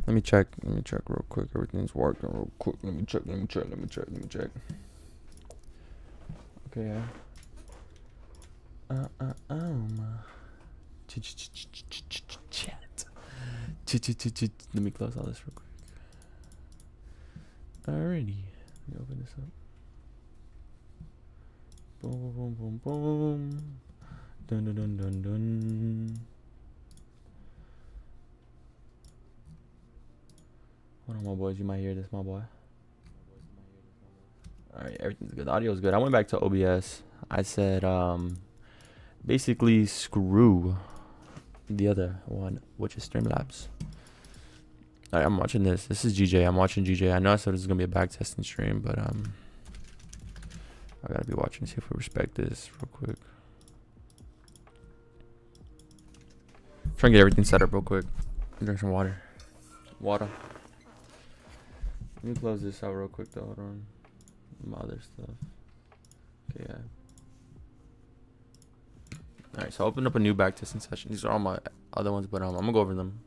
Let me check. Let me check real quick. Everything's working real quick. Let me check. Okay, yeah. Chat. Let me close all this real quick. Alrighty. Let me open this up. Boom, boom, boom, boom. Dun, dun, dun, dun, dun. Hold on, my boys. You might hear this, my boy. Alright, everything's good. The audio's good. I went back to OBS. I said, basically, screw the other one, which is Streamlabs. Alright, I'm watching this. This is GJ. I'm watching GJ. I know I said this is gonna be a back testing stream, but I gotta be watching. See if we respect this real quick. Try and get everything set up real quick. Drink some water. Water. Let me close this out real quick though. Hold on. My other stuff. Okay, yeah. Alright, so I opened up a new back testing session. These are all my other ones, but I'm gonna go over them.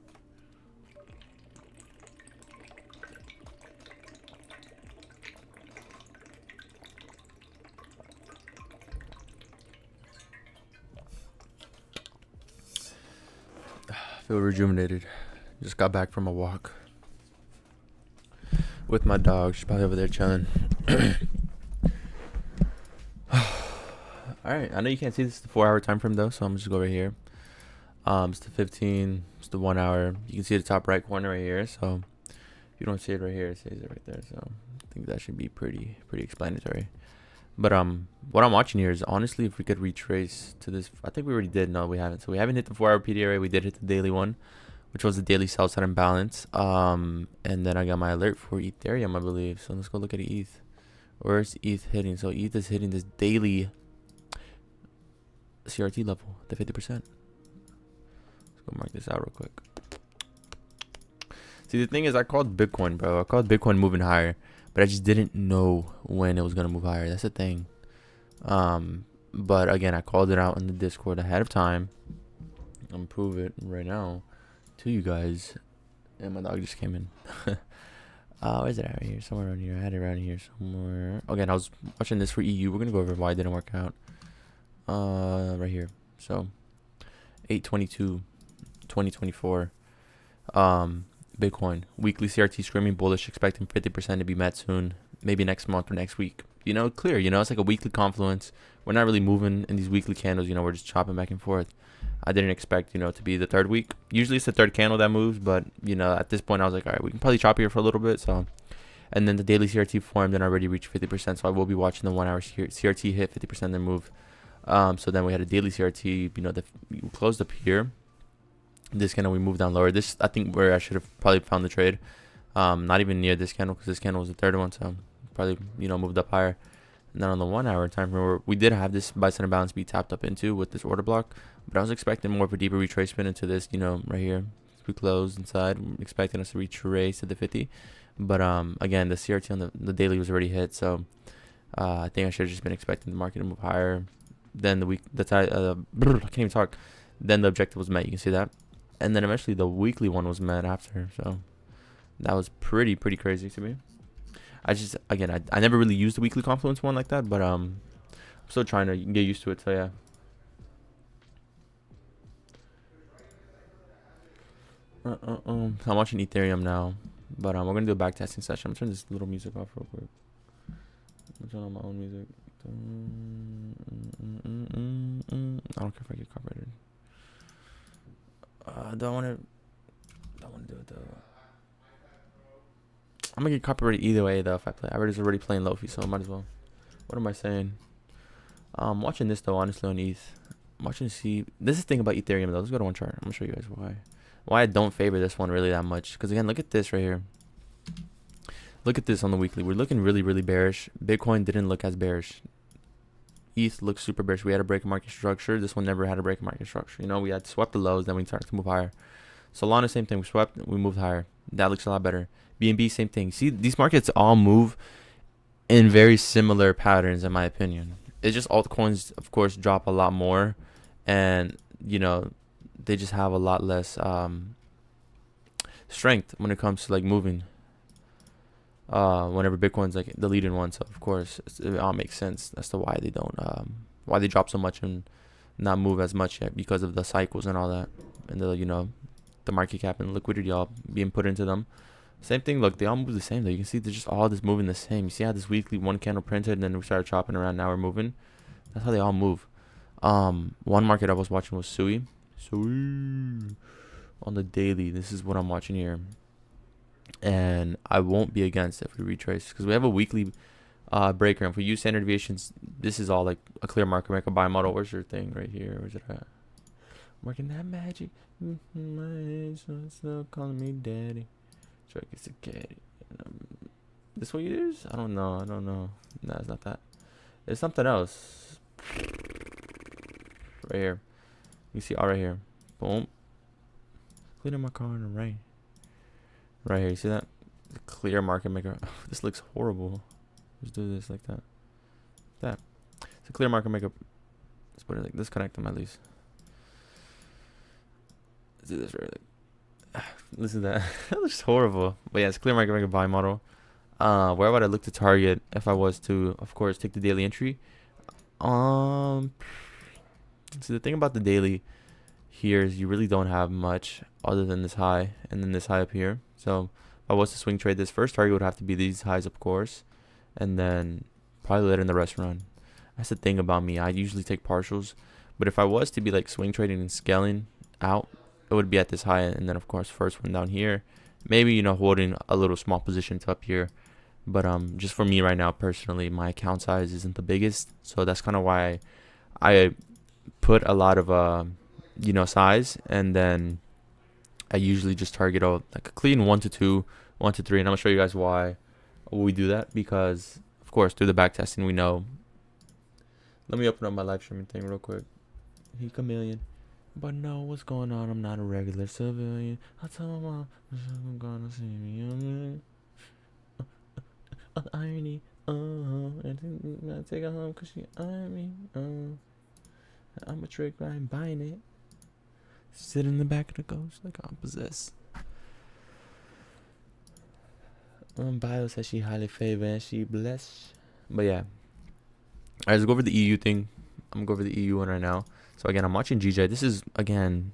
I feel rejuvenated. Just got back from a walk with my dog. She's probably over there chilling. Alright, I know you can't see this is the 4-hour time frame though, so I'm just go right here. It's the 15, it's the 1 hour. You can see the top right corner right here. So if you don't see it right here, it says it right there. So I think that should be pretty explanatory. But what I'm watching here is honestly if we could retrace to this. I think we already did. No, we haven't. So we haven't hit the 4-hour PDRA. We did hit the daily one, which was the daily sell side imbalance. And then I got my alert for Ethereum, I believe. So let's go look at ETH. Where's ETH hitting? So ETH is hitting this daily CRT level, the 50%. Let's go mark this out real quick. See, the thing is, I called Bitcoin, bro. I called Bitcoin moving higher, but I just didn't know when it was gonna move higher. That's the thing. But again, I called it out in the Discord ahead of time. I'm gonna prove it right now to you guys. And my dog just came in. Where's it at? Right here, somewhere around here. I had it around here somewhere. Again, I was watching this for EU. We're gonna go over why it didn't work out. Right here. So 8/22/2024. Bitcoin weekly CRT screaming bullish, expecting 50% to be met soon, maybe next month or next week. You know, clear. You know, it's like a weekly confluence. We're not really moving in these weekly candles. You know, we're just chopping back and forth. I didn't expect, you know, to be the third week. Usually it's the third candle that moves, but you know, at this point I was like, all right, we can probably chop here for a little bit. So, and then the daily CRT formed and already reached 50%. So I will be watching the 1 hour CRT hit 50% then move. So then we had a daily CRT. You know, we closed up here. This candle we moved down lower. This I think where I should have probably found the trade. Not even near this candle because this candle was the third one. So probably, you know, moved up higher. And then on the 1 hour time frame, we did have this buy center balance be tapped up into with this order block, but I was expecting more of a deeper retracement into this, you know, right here. We closed inside, expecting us to retrace to the 50, but again, the CRT on the daily was already hit, so I think I should have just been expecting the market to move higher. Then I can't even talk. Then the objective was met. You can see that, and then eventually the weekly one was met after. So that was pretty crazy to me. I never really used the weekly confluence one like that, but I'm still trying to get used to it. So yeah. I'm watching Ethereum now, but we're gonna do a back testing session. I'm gonna turn this little music off real quick. I'm turn on my own music. I don't care if I get copyrighted. Don't want to do it though. I'm gonna get copyrighted either way though if I play. I already playing Lofi, so I might as well. What am I saying? Watching this though, honestly on ETH. I'm watching to see. This is the thing about Ethereum though. Let's go to one chart. I'm gonna show you guys why I don't favor this one really that much. Because again, look at this right here. Look at this on the weekly. We're looking really bearish. Bitcoin didn't look as bearish. ETH looks super bearish. We had a break of market structure. This one never had a break of market structure. You know, we had swept the lows, then we started to move higher. Solana, same thing. We swept, we moved higher. That looks a lot better. BNB, same thing. See, these markets all move in very similar patterns, in my opinion. It's just altcoins, of course, drop a lot more, and you know, they just have a lot less strength when it comes to like moving. Whenever Bitcoin's like the leading one, so of course it all makes sense as to why they don't why they drop so much and not move as much yet, because of the cycles and all that, and the market cap and liquidity all being put into them. Same thing, look, they all move the same though. You can see they're just all just moving the same. You see how this weekly one candle printed and then we started chopping around, now we're moving. That's how they all move. One market I was watching was Sui on the daily. This is what I'm watching here, and I won't be against if we retrace, because we have a weekly breaker. And if we use standard deviations, this is all like a clear market maker buy model. Where's your thing right here? Where's it at? Working that magic. Still calling me daddy. Try to get a caddy. This what it is? I don't know. No, it's not that. It's something else. Right here. You see all right here. Boom. Cleaning my car in the rain. Right here. You see that? The clear market maker. This looks horrible. Let's do this like that. That. It's a clear market maker. Let's put it like disconnect them at least. Let's do this right. Listen to that. That looks horrible. But yeah, it's a clear market maker buy model. Where would I look to target if I was to, of course, take the daily entry? So the thing about the daily here is you really don't have much other than this high and then this high up here. So if I was to swing trade, this first target would have to be these highs, of course, and then probably letting the rest run. That's the thing about me. I usually take partials, but if I was to be like swing trading and scaling out, it would be at this high, and then of course first one down here, maybe holding a little small position to up here. But just for me right now personally, my account size isn't the biggest, so that's kind of why I put a lot of size, and then I usually just target out like a clean 1 to 2, 1 to 3, and I'm gonna show you guys why we do that, because of course through the back testing we know. Let me open up my live streaming thing real quick. He chameleon. But no, what's going on? I'm not a regular civilian. I tell my mom I'm gonna see me. Irony. I take her home because she iron me. I'm a trick, but I'm buying it. Sit in the back of the ghost like I'm possessed. Bio says she highly favored and she blessed. But yeah. Alright, let's go over the EU thing. I'm gonna go over the EU one right now. So again, I'm watching GJ. This is, again,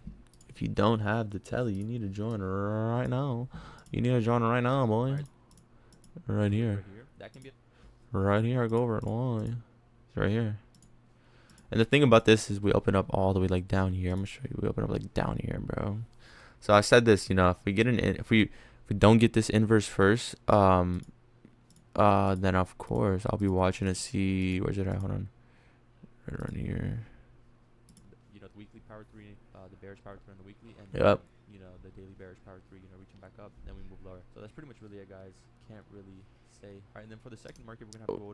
if you don't have the telly, you need to join right now. You need to join right now, boy. Right here. That can be right here. I go over it. Why? It's right here. And the thing about this is we open up all the way like down here. I'm gonna show you. We open up like down here, bro. So I said this, if we get if we don't get this inverse first, then of course I'll be watching to see where's it at. Hold on. Right around here. The weekly power 3, the bearish power 3 on the weekly, and Yep. The daily bearish power 3, reaching back up, then we move lower. So that's pretty much really it, guys. Can't really say. All right, and then for the second market, we're gonna have to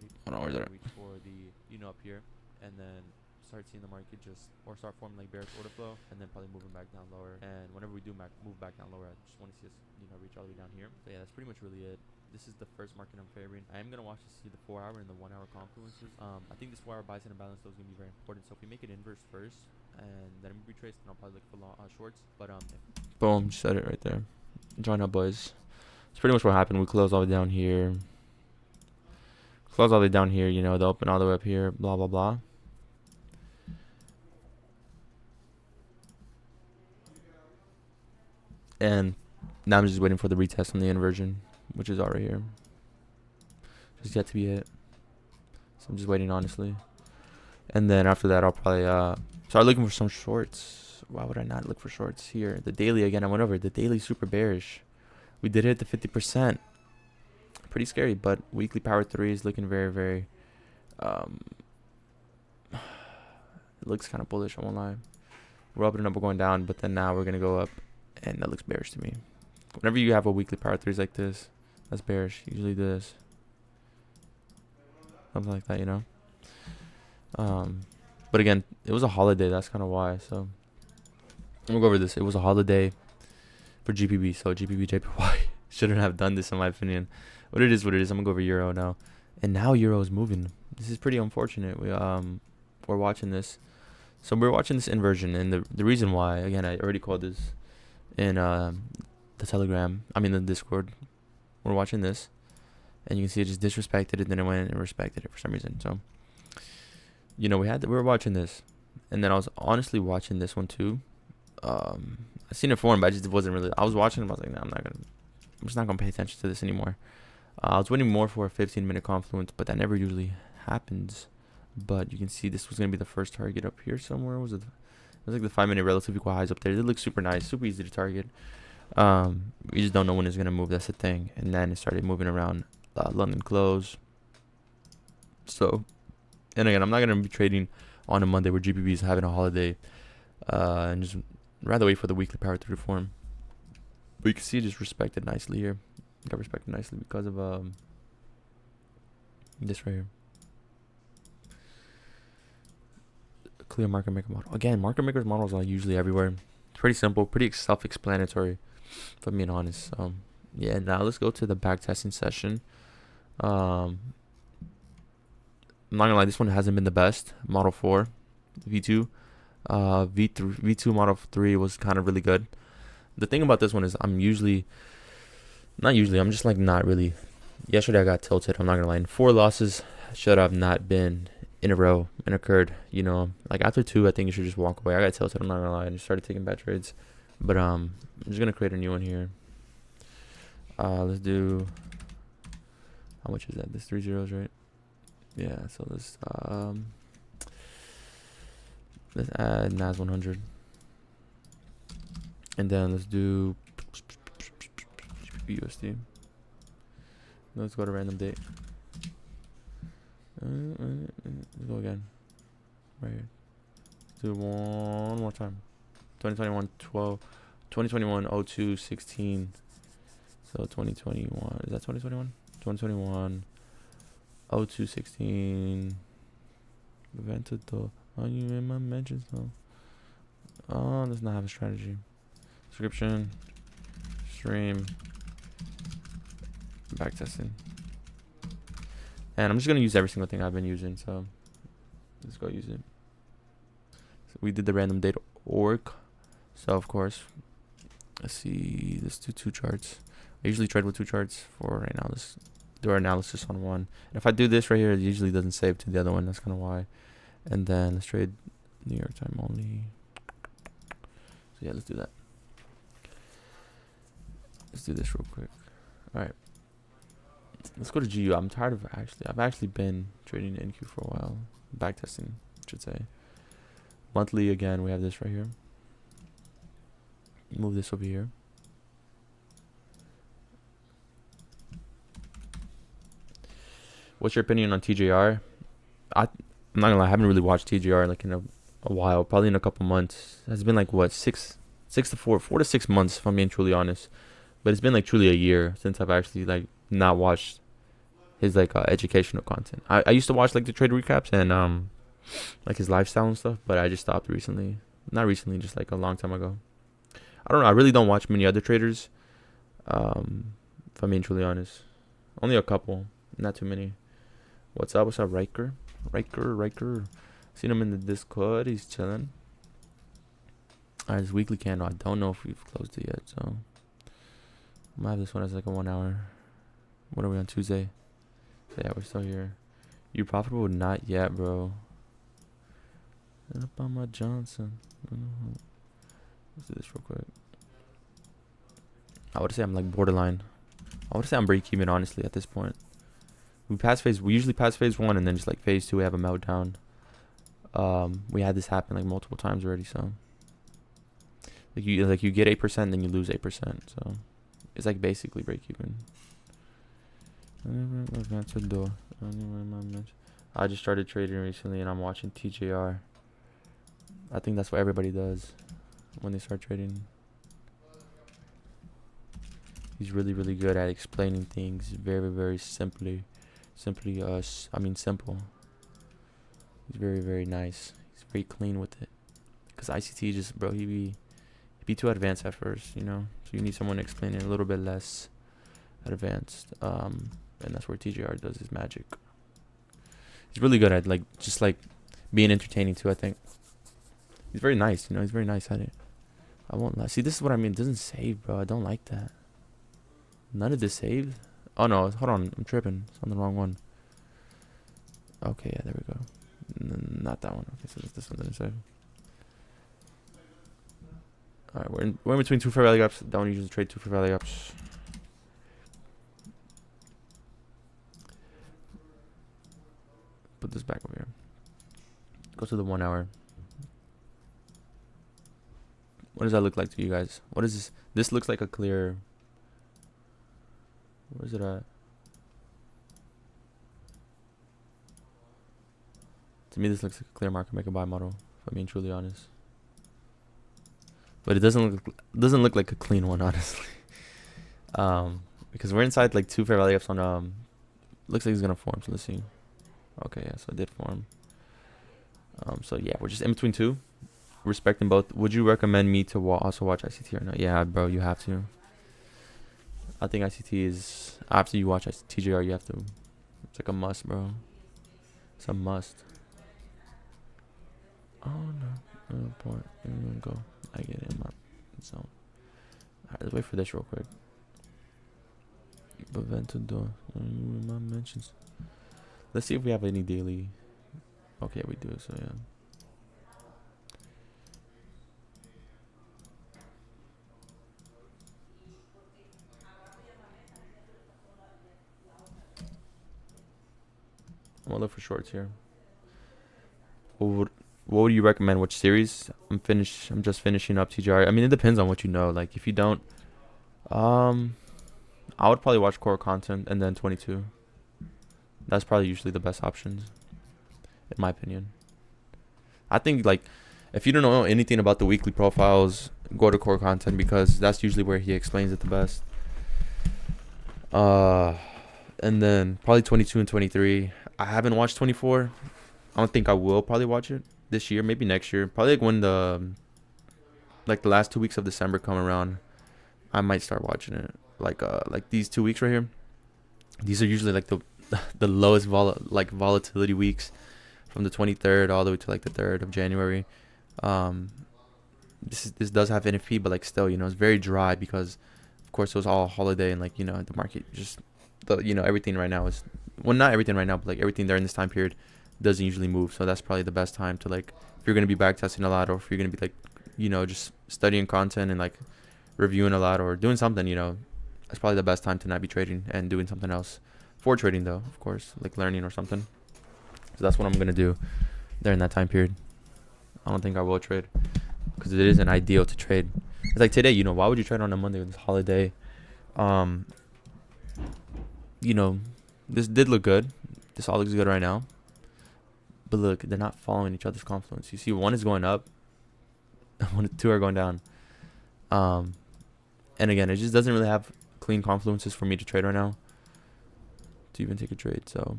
reach for the up here, and then start seeing the market start forming like bearish order flow, and then probably moving back down lower. And whenever we do move back down lower, I just want to see us reach all the way down here. So yeah, that's pretty much really it. This is the first market I'm favoring. I am going to watch to see the 4-hour and the 1-hour confluences. I think this 4-hour buy-side and balance though is going to be very important. So if we make it inverse first and then we retrace, then I'll probably look for shorts. But Boom, just said it right there. Join up, boys. It's pretty much what happened. We close all the way down here. Close all the way down here, they open all the way up here, blah, blah, blah. And now I'm just waiting for the retest on the inversion, which is already here. Just yet to be hit. So I'm just waiting, honestly. And then after that, I'll probably start looking for some shorts. Why would I not look for shorts here? The daily, again, I went over it. The daily super bearish. We did hit the 50%. Pretty scary, but weekly power 3 is looking very, very... it looks kind of bullish, I won't lie. We're opening up, we're going down, but then now we're going to go up. And that looks bearish to me. Whenever you have a weekly power 3s like this, that's bearish. Usually this. Something like that, But again, it was a holiday. That's kind of why. So I'm going to go over this. It was a holiday for GPB. So GPB, JPY shouldn't have done this in my opinion. What it is, what it is. I'm going to go over Euro now. And now Euro is moving. This is pretty unfortunate. We're watching this. So we're watching this inversion. And the reason why, again, I already called this in the Telegram. I mean the Discord. We're watching this, and you can see it just disrespected it. Then it went and respected it for some reason. So, you know, we were watching this, and then I was honestly watching this one too. I seen it form, but I just wasn't really. I was watching. I was like, nah, I'm just not gonna pay attention to this anymore. I was waiting more for a 15-minute confluence, but that never usually happens. But you can see this was gonna be the first target up here somewhere. Was it? It was like the 5-minute relative equal highs up there. They look super nice, super easy to target. We just don't know when it's gonna move. That's the thing. And then it started moving around London close. So, and again, I'm not gonna be trading on a Monday where GBP is having a holiday, and just rather wait for the weekly power to reform. But you can see it just respected nicely here. Got respected nicely because of this right here. Clear market maker model. Again, market makers models are usually everywhere. It's pretty simple, pretty self-explanatory, if I'm being honest. Yeah. Now let's go to the back testing session. I'm not gonna lie, this one hasn't been the best. Model 4, V2, V2 Model 3 was kind of really good. The thing about this one is I'm just like not really. Yesterday I got tilted. I'm not gonna lie. And 4 losses should have not been in a row and occurred. You know, like after 2, I think you should just walk away. I got tilted. I'm not gonna lie. I just started taking bad trades. But I'm just gonna create a new one here. Let's do. How much is that? This 3 zeros, right? Yeah. So let's add NAS 100, and then let's do USD. Let's go to random date. Let's go again. Right here. Do one more time. 2021 12. 2021 02 16. So 2021. Is that 2021? 2021 02 16. Event though. Are you in my mentions though? Oh, does not have a strategy. Description. Stream. Back testing. And I'm just gonna use every single thing I've been using, so let's go use it. So we did the random date org. So of course, let's see, let's do 2 charts. I usually trade with 2 charts for right now. Let's do our analysis on one. And if I do this right here, it usually doesn't save to the other one. That's kind of why. And then let's trade New York time only. So yeah, let's do that. Let's do this real quick. All right. Let's go to GU. I'm tired of I've actually been trading NQ for a while. Back testing, I should say. Monthly again, we have this right here. Move this over here. What's your opinion on TJR? I'm not gonna lie, I haven't really watched TJR like in a while, probably in a couple months. It's been like what, 4 to 6 months if I'm being truly honest. But it's been like truly a year since I've actually like not watched his like educational content. I used to watch like the trade recaps and like his lifestyle and stuff, but I just stopped recently. Not recently, just like a long time ago. I don't know. I really don't watch many other traders. If I'm being truly honest, only a couple, not too many. What's up, Riker? Seen him in the Discord. He's chilling. Alright, this weekly candle. I don't know if we've closed it yet, so I'm gonna have this one as like a 1 hour. What are we on, Tuesday? So yeah, we're still here. You profitable? Not yet, bro. Up on my Johnson. Let's do this real quick. I would say I'm like borderline. I would say I'm break even, honestly, at this point. We usually pass phase 1 and then just like phase 2 we have a meltdown. We had this happen like multiple times already, so like you get 8%, then you lose 8%, so it's like basically break even. I just started trading recently and I'm watching TJR. I think that's what everybody does when they start trading. He's really, really good at explaining things very, very simple. He's very, very nice. He's very clean with it. Because ICT just, bro, he'd be too advanced at first, you know? So you need someone to explain it a little bit less advanced. And that's where TJR does his magic. He's really good at, like, just, like, being entertaining, too, I think. He's very nice, you know? He's very nice at it. I won't lie. See, this is what I mean. It doesn't save, bro. I don't like that. None of this saved. Oh no, hold on. I'm tripping. It's on the wrong one. Okay, yeah, there we go. Not that one. Okay, so this one didn't save. Alright, we're in between two fair value gaps. Don't usually trade two fair value gaps. Put this back over here. Go to the 1 hour. What does that look like to you guys? What is this? This looks like a clear. Where's it at? To me, this looks like a clear market make a buy model. If I'm being truly honest. But it doesn't look like a clean one, honestly. Because we're inside like two fair value gaps on looks like it's gonna form. So let's see. Okay, yeah, so it did form. So yeah, we're just in between two, respecting both. Would you recommend me to also watch ICT or not? Yeah, bro, you have to. I think ICT is after you watch TJR, you have to. It's like a must, bro. It's a must. Oh no, point. Go. I get it in my zone. Alright, let's wait for this real quick. Prevented door. My mentions. Let's see if we have any daily. Okay, we do. So yeah. I'm gonna look for shorts here. What would you recommend? Which series? I'm just finishing up TGR. I mean, it depends on what you know. Like, if you don't, I would probably watch core content and then 22. That's probably usually the best options, in my opinion. I think, like, if you don't know anything about the weekly profiles, go to core content because that's usually where he explains it the best. And then probably 22 and 23. I haven't watched 24. I don't think I will probably watch it this year, maybe next year. Probably like when the last 2 weeks of December come around, I might start watching it. Like these 2 weeks right here. These are usually like the lowest volatility weeks, from the 23rd all the way to like the 3rd of January. This does have NFP, but like still, it's very dry because of course it was all holiday and the market just everything right now is, well, not everything right now, but like everything during this time period doesn't usually move. So that's probably the best time to, like, if you're going to be back testing a lot, or if you're going to be like, just studying content and like reviewing a lot or doing something, that's probably the best time to not be trading and doing something else for trading, though, of course, like learning or something. So that's what I'm going to do during that time period. I don't think I will trade because it isn't ideal to trade. It's like today, why would you trade on a Monday with this holiday? This did look good. This all looks good right now. But look, they're not following each other's confluence. You see, one is going up, two are going down. And again, it just doesn't really have clean confluences for me to trade right now, to even take a trade. So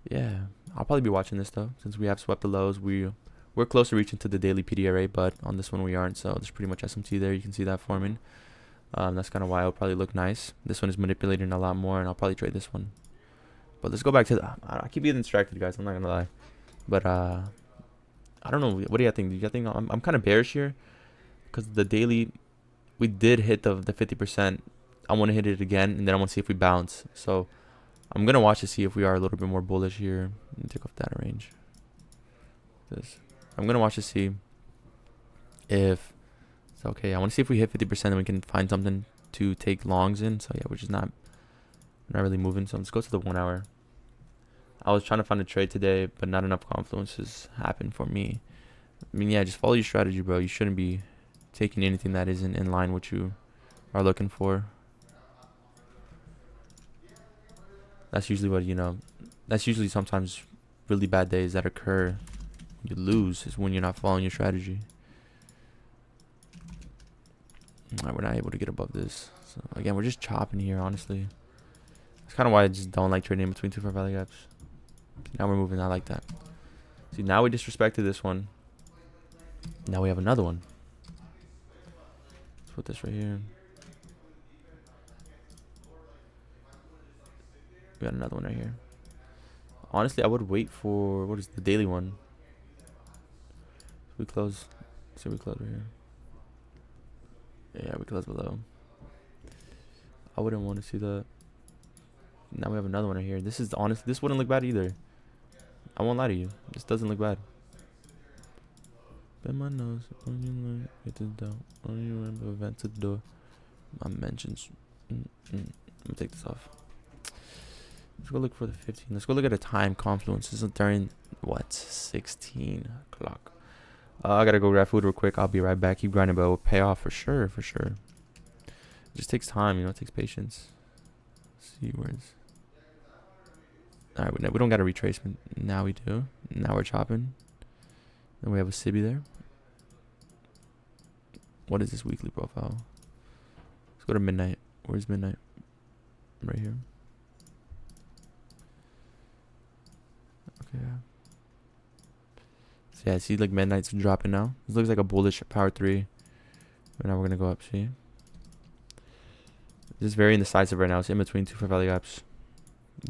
yeah, I'll probably be watching this though, since we have swept the lows. We're close to reaching to the daily PDRA, but on this one we aren't. So there's pretty much SMT there. You can see that forming. That's kind of why it'll probably look nice. This one is manipulating a lot more, and I'll probably trade this one. But let's go back to I keep getting distracted, guys. I'm not gonna lie. But I don't know. What do you think? Do you think I'm kind of bearish here? Because the daily, we did hit the 50%. I want to hit it again, and then I want to see if we bounce. So I'm gonna watch to see if we are a little bit more bullish here. Let me take off data range. I'm gonna watch to see if it's okay. I want to see if we hit 50%, and we can find something to take longs in. So yeah, we're just not really moving. So let's go to the 1 hour. I was trying to find a trade today, but not enough confluences happened for me. I mean, yeah, just follow your strategy, bro. You shouldn't be taking anything that isn't in line with what you are looking for. That's usually what, that's usually sometimes really bad days that occur. You lose is when you're not following your strategy. Alright, we're not able to get above this. So again, we're just chopping here, honestly. That's kind of why I just don't like trading in between two fair value gaps. Now we're moving. I like that. See, now we disrespected this one. Now we have another one. Let's put this right here. We got another one right here. Honestly, I would wait for, what is the daily one? We close. Let's see, we close right here. Yeah, we close below. I wouldn't want to see that. Now we have another one right here. This is honest. This wouldn't look bad either. I won't lie to you. This doesn't look bad. Bend my nose. On you like get to the door. On you remember event to the door. My mentions. Let me take this off. Let's go look for the 15. Let's go look at the time confluence. This is during what? 16 o'clock. I gotta go grab food real quick. I'll be right back. Keep grinding, but it will pay off for sure. For sure. It just takes time, you know. It takes patience. Let's see where's. All right, we don't got a retracement. Now we do. Now we're chopping. Then we have a Sibi there. What is this weekly profile? Let's go to midnight. Where's midnight? Right here. Okay. So yeah, see like midnight's dropping now. This looks like a bullish power 3. But now we're gonna go up. See. This is very indecisive right now. It's in between two fair value gaps.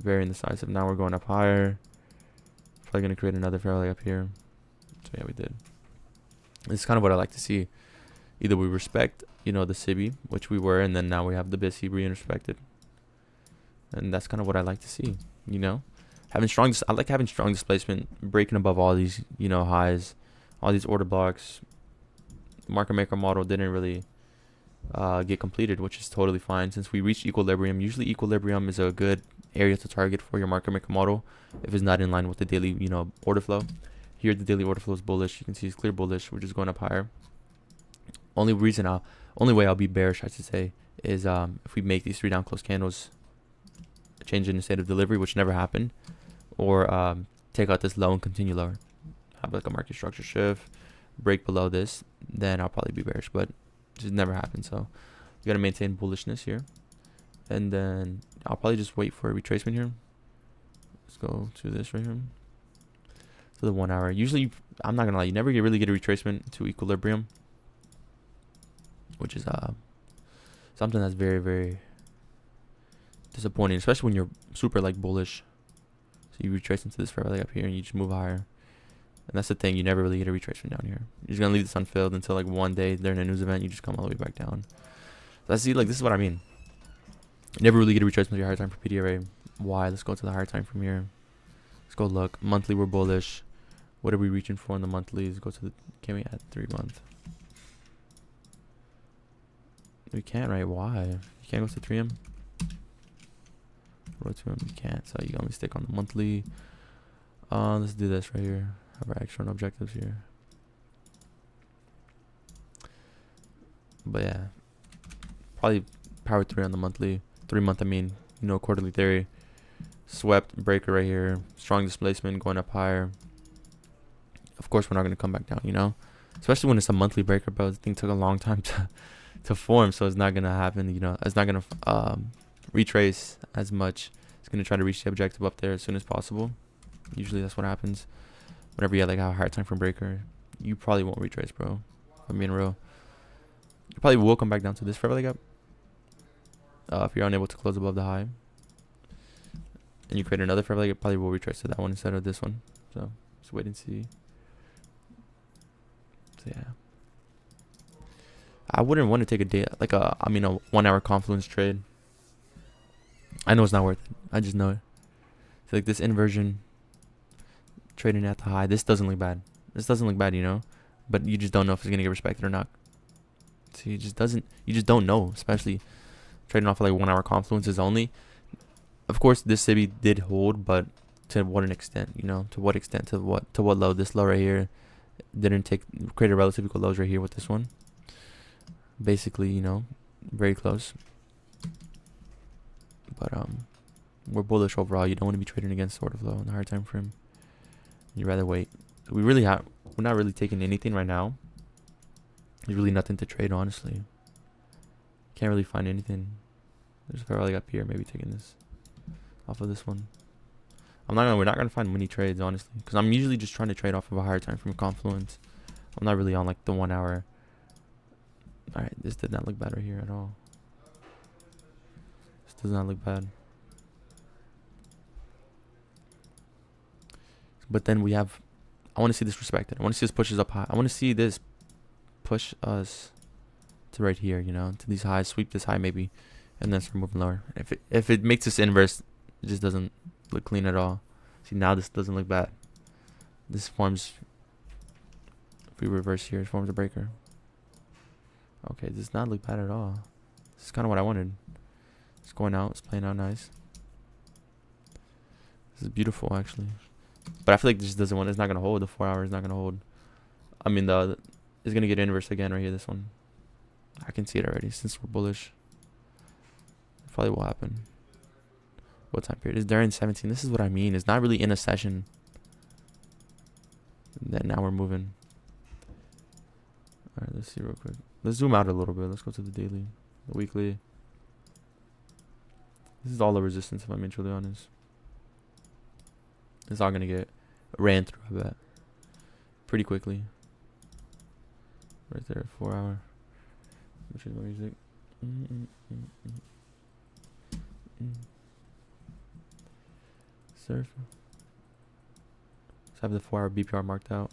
Very indecisive. Now we're going up higher. Probably gonna create another fair value up here. So yeah, we did. This is kind of what I like to see. Either we respect, you know, the Sibi, which we were, and then now we have the BISI respected. And that's kind of what I like to see, you know. I like having strong displacement, breaking above all these, you know, highs, all these order blocks. Market maker model didn't really get completed, which is totally fine since we reached equilibrium. Usually equilibrium is a good area to target for your market maker model if it's not in line with the daily, you know, order flow. Here the daily order flow is bullish. You can see it's clear bullish. We're just going up higher. Only way I'll be bearish, I should say, is if we make these 3 down close candles, change in the state of delivery, which never happened, or take out this low and continue lower. Have like a market structure shift, break below this, then I'll probably be bearish, but it just never happened. So you gotta maintain bullishness here, and then I'll probably just wait for a retracement here. Let's go to this right here. So the 1 hour. Usually, I'm not gonna lie, you never really get a retracement to equilibrium, which is something that's very, very disappointing, especially when you're super like bullish. So you retrace into this fair value up here and you just move higher. And that's the thing, you never really get a retracement down here. You're just gonna leave this unfilled until like one day during a news event, you just come all the way back down. So I see, like, this is what I mean. You never really get a retracement to your higher time for PDRA. Why? Let's go to the higher time from here. Let's go look. Monthly, we're bullish. What are we reaching for in the monthlies? Go to the, can we add 3 month? We can't, right? Why? You can't go to 3M? Go to them, you can't. So you only stick on the monthly. Let's do this right here. Have our external objectives here. But yeah, probably power 3 on the monthly. 3 month, I mean, you know, quarterly theory. Swept breaker right here. Strong displacement going up higher. Of course, we're not going to come back down, you know, especially when it's a monthly breaker, bro. The thing took a long time to form, so it's not going to happen, you know. It's not going to retrace as much. It's going to try to reach the objective up there as soon as possible. Usually that's what happens whenever you have like a hard time from breaker. You probably won't retrace, bro. If I'm being real, you probably will come back down to this fair value gap if you're unable to close above the high, and you create another fair value gap, probably will retrace to that one instead of this one. So just wait and see. So yeah, I wouldn't want to take a day like a 1 hour confluence trade. I know it's not worth it. I just know it. So like this inversion trading at the high, this doesn't look bad. This doesn't look bad, you know, but you just don't know if it's gonna get respected or not. So you just don't know, especially trading off of like 1 hour confluences only. Of course, this Sibi did hold, but to what an extent, you know, to what extent, to what low? This low right here didn't create a relative equal lows right here with this one. Basically, you know, very close. But we're bullish overall. You don't want to be trading against order flow in the higher time frame. You'd rather wait. We're not really taking anything right now. There's really nothing to trade, honestly. Can't really find anything. There's a fair value up here, maybe taking this off of this one. We're not gonna find many trades, honestly, because I'm usually just trying to trade off of a higher time frame confluence. I'm not really on like the 1 hour. All right, this did not look bad right here at all. This does not look bad. But then we have, I want to see this respected. I want to see this pushes up high. I want to see this push us to right here, you know, to these highs, sweep this high maybe, and then start moving lower. If it makes this inverse, it just doesn't look clean at all. See, now this doesn't look bad. This forms, if we reverse here, it forms a breaker. Okay, this does not look bad at all. This is kind of what I wanted. It's going out, it's playing out nice. This is beautiful, actually. But I feel like this doesn't want, it's not going to hold. The 4 hour is not going to hold. I mean, it's going to get inverse again right here, this one. I can see it already since we're bullish. Probably will happen. What time period? Is during 17. This is what I mean. It's not really in a session. And then now we're moving. Alright, let's see real quick. Let's zoom out a little bit. Let's go to the daily. The weekly. This is all the resistance, if I'm being truly honest. It's all going to get ran through, I bet. Pretty quickly. Right there, 4 hour. Which is my music. Surf. Let's have the 4 hour BPR marked out.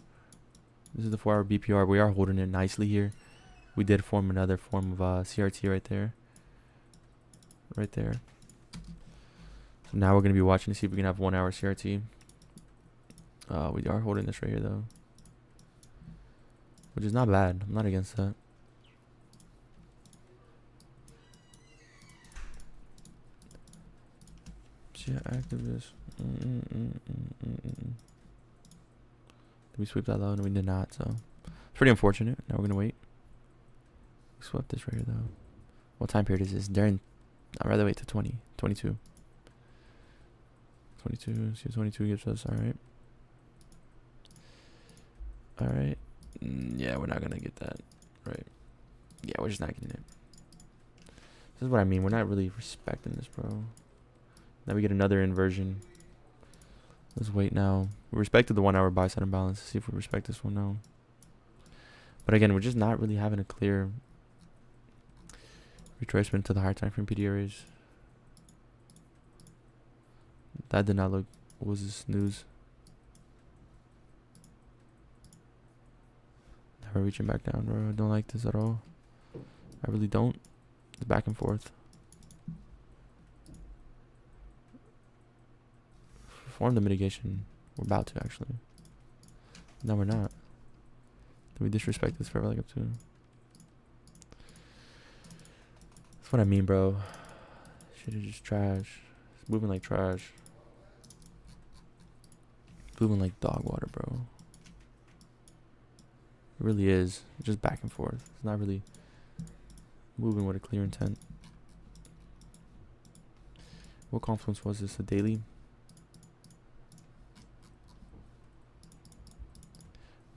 This is the 4 hour BPR. We are holding it nicely here. We did form another form of CRT right there. Right there. So now we're going to be watching to see if we can have 1 hour CRT. We are holding this right here though. Which is not bad. I'm not against that. Yeah, activist. Did we sweep that low? No, we did not. So it's pretty unfortunate. Now we're gonna wait. We swept this right here though. What time period is this? During. I'd rather wait to 20, 22. 22. See what 22 gives us. All right. All right. Yeah, we're not gonna get that. Right. Yeah, we're just not getting it. This is what I mean. We're not really respecting this, bro. Now we get another inversion. Let's wait now. We respected the 1 hour buy side imbalance. Let's see if we respect this one now. But again, we're just not really having a clear retracement to the higher time frame PD areas. That did not look. What was this news? Never reaching back down, bro. I don't like this at all. I really don't. It's back and forth. Form the mitigation. We're about to actually. No, we're not. Did we disrespect this fair value up to? That's what I mean, bro. Shit is just trash. It's moving like trash. It's moving like dog water, bro. It really is. It's just back and forth. It's not really moving with a clear intent. What confluence was this? A daily?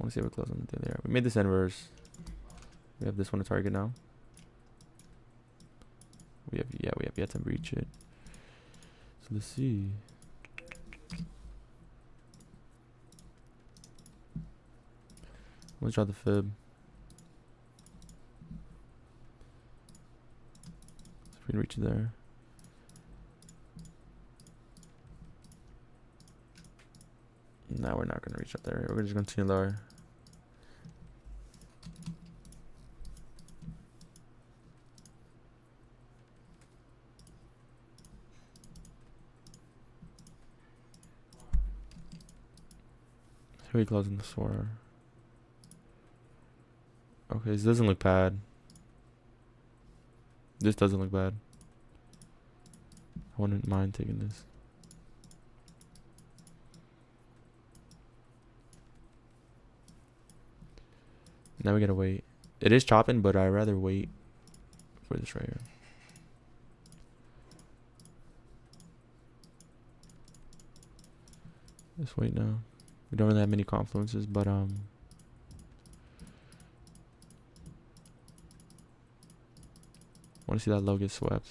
I want to see if we're close on the daily. We made this inverse. We have this one to target now. We have yet to breach it. So let's see. Let's draw the fib. So if we can reach it there. No, we're not going to reach up there. We're just going to continue lower. Here we close in the 4 hour. Okay, this doesn't look bad. This doesn't look bad. I wouldn't mind taking this. Now we gotta wait. It is chopping, but I'd rather wait for this right here. Let's wait now. We don't really have many confluences, but want to see that low get swept.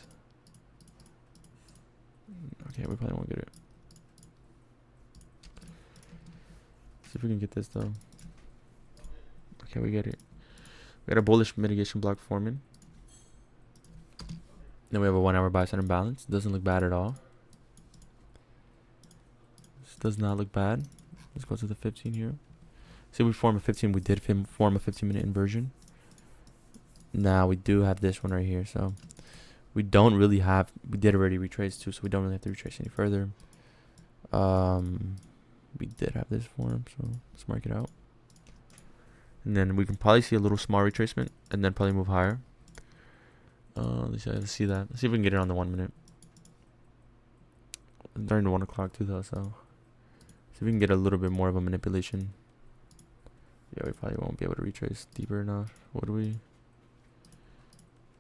Okay, we probably won't get it. See if we can get this though. Okay, we get it. We got a bullish mitigation block forming. Then we have a 1 hour buy side imbalance. Doesn't look bad at all. This does not look bad. Let's go to the 15 here. See, we form a 15. We did form a 15-minute inversion. Now we do have this one right here, so we don't really have. We did already retrace too, so we don't really have to retrace any further. We did have this form, so let's mark it out. And then we can probably see a little small retracement, and then probably move higher. Let's see that. Let's see if we can get it on the 1 minute. During the 1 o'clock too, though. So see if we can get a little bit more of a manipulation. Yeah, we probably won't be able to retrace deeper enough. What do we?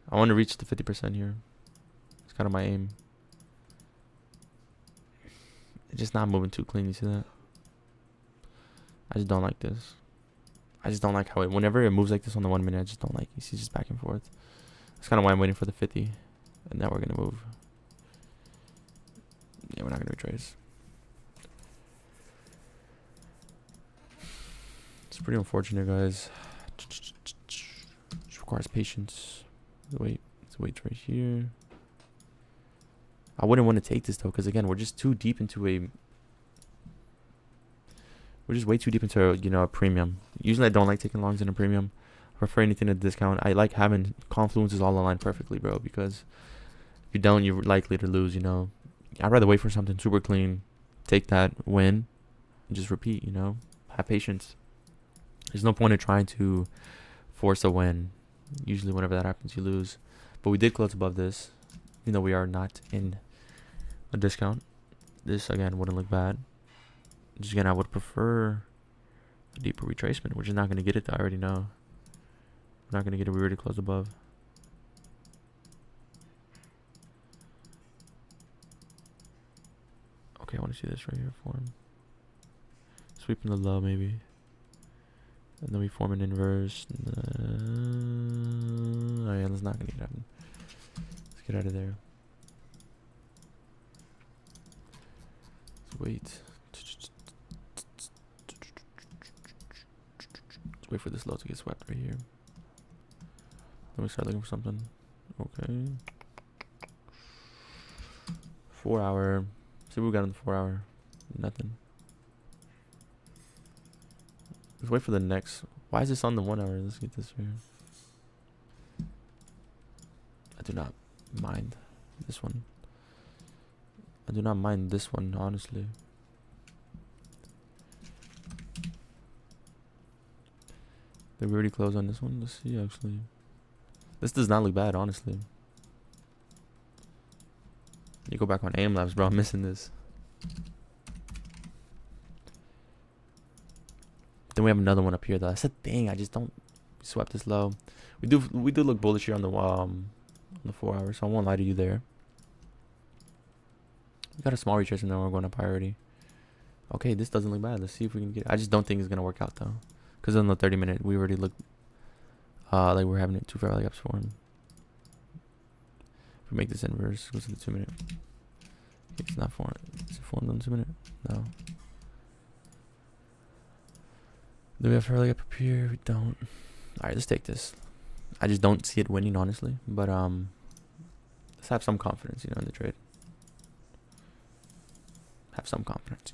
I want to reach the 50% here. It's kind of my aim. It's just not moving too clean. You see that? I just don't like this. I just don't like how it. Whenever it moves like this on the 1 minute, I just don't like. You see, just back and forth. That's kind of why I'm waiting for the 50, and now we're gonna move. Yeah, we're not gonna retrace. It's pretty unfortunate, guys. It requires patience. Let's wait right here. I wouldn't want to take this though, because again, we're just too deep into a. We're just way too deep into a premium. Usually, I don't like taking longs in a premium. I prefer anything at discount. I like having confluences all aligned perfectly, bro. Because if you don't, you're likely to lose. I'd rather wait for something super clean, take that win, and just repeat. Have patience. There's no point in trying to force a win. Usually, whenever that happens, you lose. But we did close above this, even though we are not in a discount. This again wouldn't look bad. Just again, I would prefer a deeper retracement. We're just not gonna get it. I already know. We're not gonna get it. We already closed above. Okay, I want to see this right here. Form. Sweeping the low, maybe. And then we form an inverse. Oh yeah, that's not gonna happen. Let's get out of there. Let's wait. Let's wait for this low to get swept right here. Then we start looking for something. Okay. 4 hour. See what we got on the 4 hour. Nothing. Let's wait for the next. Why is this on the 1 hour? Let's get this here. I do not mind this one. I do not mind this one, honestly. Did we already close on this one? Let's see, actually. This does not look bad, honestly. You go back on aim labs, bro. I'm missing this. Then we have another one up here, though. That's the thing. I just don't swept this low. We do look bullish here on the 4 hours. So I won't lie to you there. We got a small retrace and then we're going up high already. Okay, this doesn't look bad. Let's see if we can get it. I just don't think it's gonna work out though, because on the 30-minute we already looked like we're having it too far ups for him. If we make this inverse, go to the 2 minute. It's not formed. Is it formed on 2 minute? No. Do we have fairly up here? We don't. Alright, let's take this. I just don't see it winning, honestly. But let's have some confidence, in the trade. Have some confidence,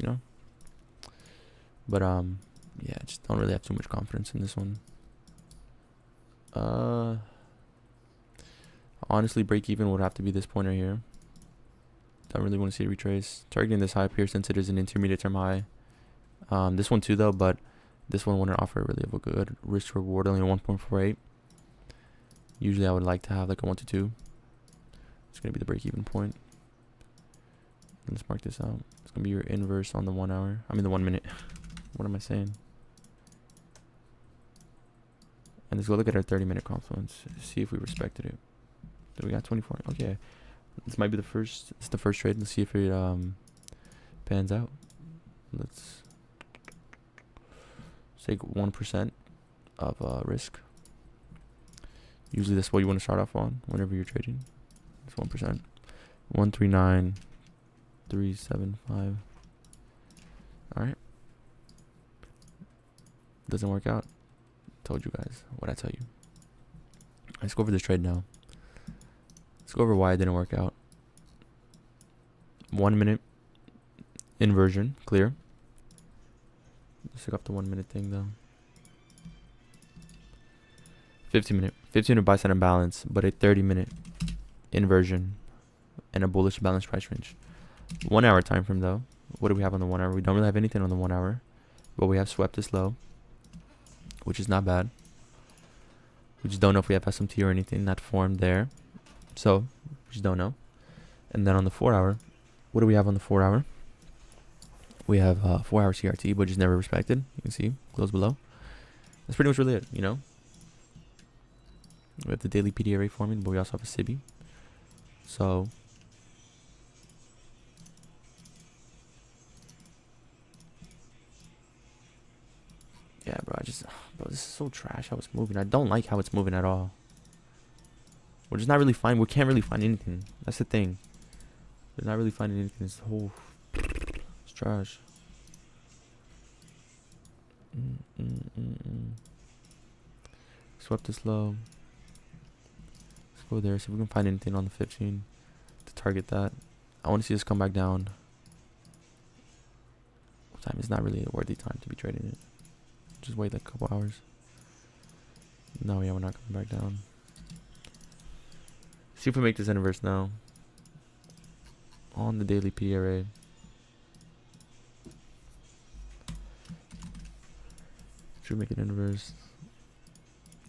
But yeah, I just don't really have too much confidence in this one. Honestly, break even would have to be this point right here. Don't really want to see a retrace. Targeting this high up here since it is an intermediate term high. This one too though, but this one wouldn't offer really of a good risk reward, only a 1.48. Usually I would like to have like a 1 to 2. It's gonna be the break even point. Let's mark this out. It's gonna be your inverse on the 1 hour. I mean the 1 minute. What am I saying? And let's go look at our 30-minute confluence. See if we respected it. So we got 24. Okay. This might be the first. It's the first trade. Let's see if it pans out. Let's take 1% of risk. Usually that's what you want to start off on whenever you're trading. It's 1%. 139,375. All right. Doesn't work out. Told you guys what I tell you. Let's go over this trade now. Let's go over why it didn't work out. 1 minute inversion, clear. Let's take off the 1 minute thing though. 15 minute, 15-minute buy side imbalance, but a 30-minute inversion and a bullish balanced price range. 1 hour time frame though. What do we have on the 1 hour? We don't really have anything on the 1 hour, but we have swept this low, which is not bad. We just don't know if we have SMT or anything that formed there, so we just don't know. And then on the 4 hour, what do we have on the 4 hour? We have 4 hour CRT, which is never respected. You can see close below. That's pretty much really it, you know. We have the daily PDA rate forming, but we also have a SIBI. So yeah, bro, bro, this is so trash how it's moving. I don't like how it's moving at all. We're just not really finding, we can't really find anything. That's the thing. We're not really finding anything. It's it's trash. Swept this low. Let's go there, see if we can find anything on the 15 to target that. I want to see this come back down. Time is not really a worthy time to be trading it. Just wait like a couple hours. No, yeah, we're not coming back down. See if we make this inverse now. On the daily PRA. Should we make it inverse?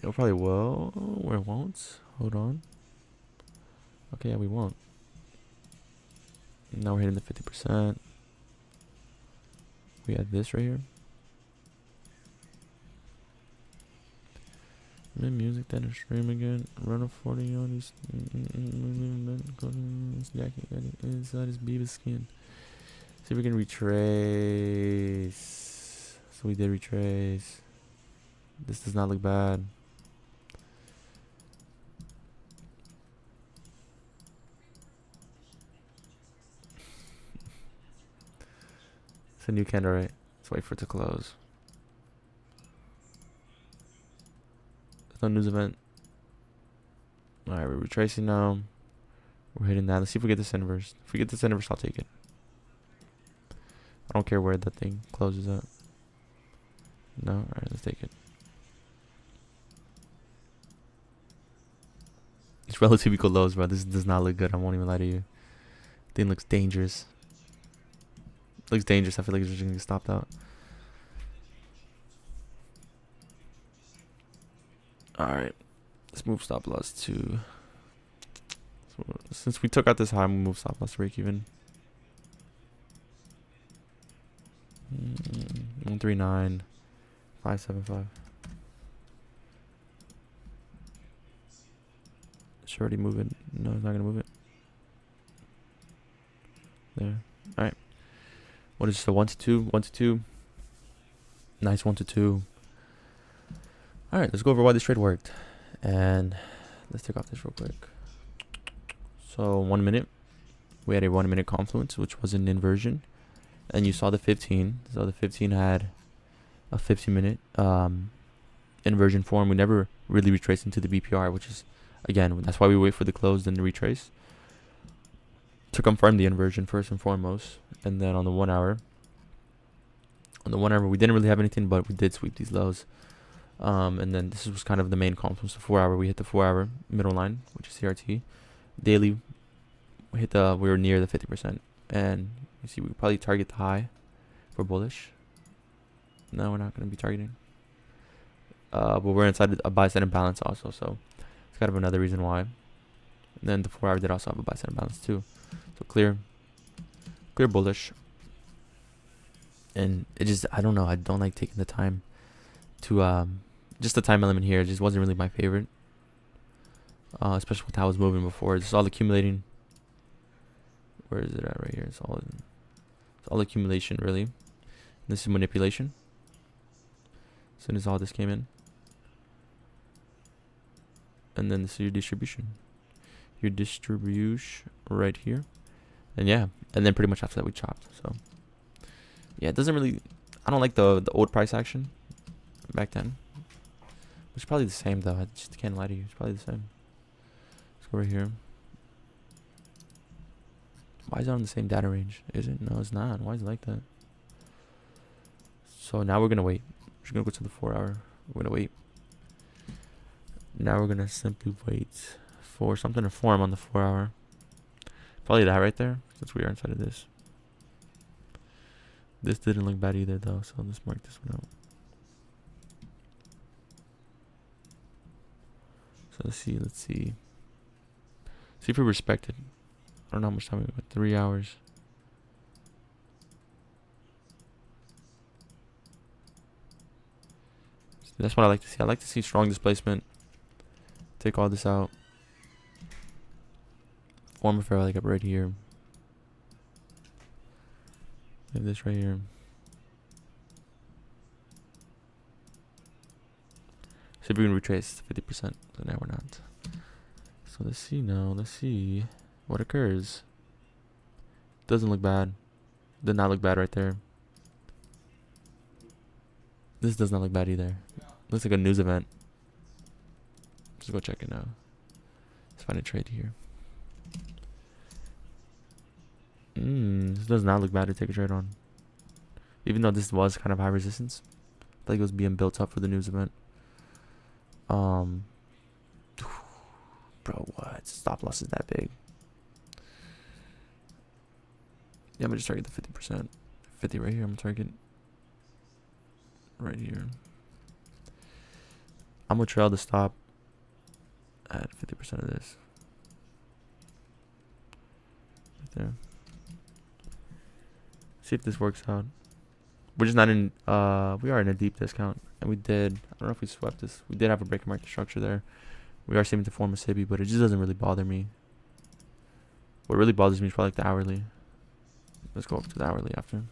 It probably will, or it won't. Hold on. Okay, yeah, we won't. Now we're hitting the 50%. We had this right here. Man, music then a stream again. Run a 40 on his jacket inside his beaver skin. See if we can retrace. So we did retrace. This does not look bad. It's a new candle, right? Let's wait for it to close. There's no news event. Alright, we're retracing now. We're hitting that. Let's see if we get this inverse. If we get this inverse, I'll take it. I don't care where that thing closes at. No? Alright, let's take it. It's relative equal lows, bro. This does not look good. I won't even lie to you. Thing looks dangerous. Looks dangerous. I feel like it's just gonna get stopped out. Alright. Let's move stop loss to... So since we took out this high, we'll move stop loss to break even. 139.575. Should already move it. No, it's not gonna move it. There. Alright. What is this? A 1 to 2? 1 to 2. Nice 1 to 2. Alright, let's go over why this trade worked. And let's take off this real quick. So 1 minute. We had a 1 minute confluence, which was an inversion. And you saw the 15. So the 15 had a 15-minute inversion form. We never really retraced into the BPR, which is, again, that's why we wait for the close, then the retrace. To confirm the inversion first and foremost. And then on the 1 hour. On the 1 hour, we didn't really have anything, but we did sweep these lows. And then this was kind of the main confluence. The 4 hour, we hit the 4 hour middle line, which is CRT. Daily, we were near the 50%. And you see, we probably target the high for bullish. No, we're not going to be targeting. But we're inside a buy side imbalance also, so it's kind of another reason why. And then the 4 hour did also have a buy side imbalance too. So clear bullish. And it just, I don't know, I don't like taking the time to, just the time element here, it just wasn't really my favorite. Especially with how it was moving before. It's all accumulating. Where is it at right here? It's all accumulation, really. This is manipulation. As soon as all this came in. And then this is your distribution. Your distribution right here. And yeah, and then pretty much after that we chopped. So yeah, it doesn't really, I don't like the old price action back then. It's probably the same though. I just can't lie to you. It's probably the same. Let's go right here. Why is it on the same data range? Is it? No, it's not. Why is it like that? So now we're gonna wait. We're just gonna go to the 4 hour. We're gonna wait. Now we're gonna simply wait for something to form on the 4-hour. Probably that right there, since we are inside of this. This didn't look bad either though, so let's mark this one out. So let's see. See if we respect it. I don't know how much time we got. 3 hours. That's what I like to see. I like to see strong displacement. Take all this out. Form a fair like up right here. Leave this right here. See if we can retrace 50%. So now we're not. So let's see now. Let's see what occurs. Doesn't look bad. Did not look bad right there. This does not look bad either. Looks like a news event. Let's go check it now. Let's find a trade here. This does not look bad to take a trade on. Even though this was kind of high resistance. I think it was being built up for the news event. Bro, what? Stop loss is that big. Yeah, I'm gonna just target the 50%. 50 right here. I'm gonna target right here. I'm gonna trail the stop at 50% of this. Right there. See if this works out. We're just not in we are in a deep discount. And we did, I don't know if we swept this. We did have a break of market structure there. We are seeming to form a SIBI, but it just doesn't really bother me. What really bothers me is probably like the hourly. Let's go up to the hourly after.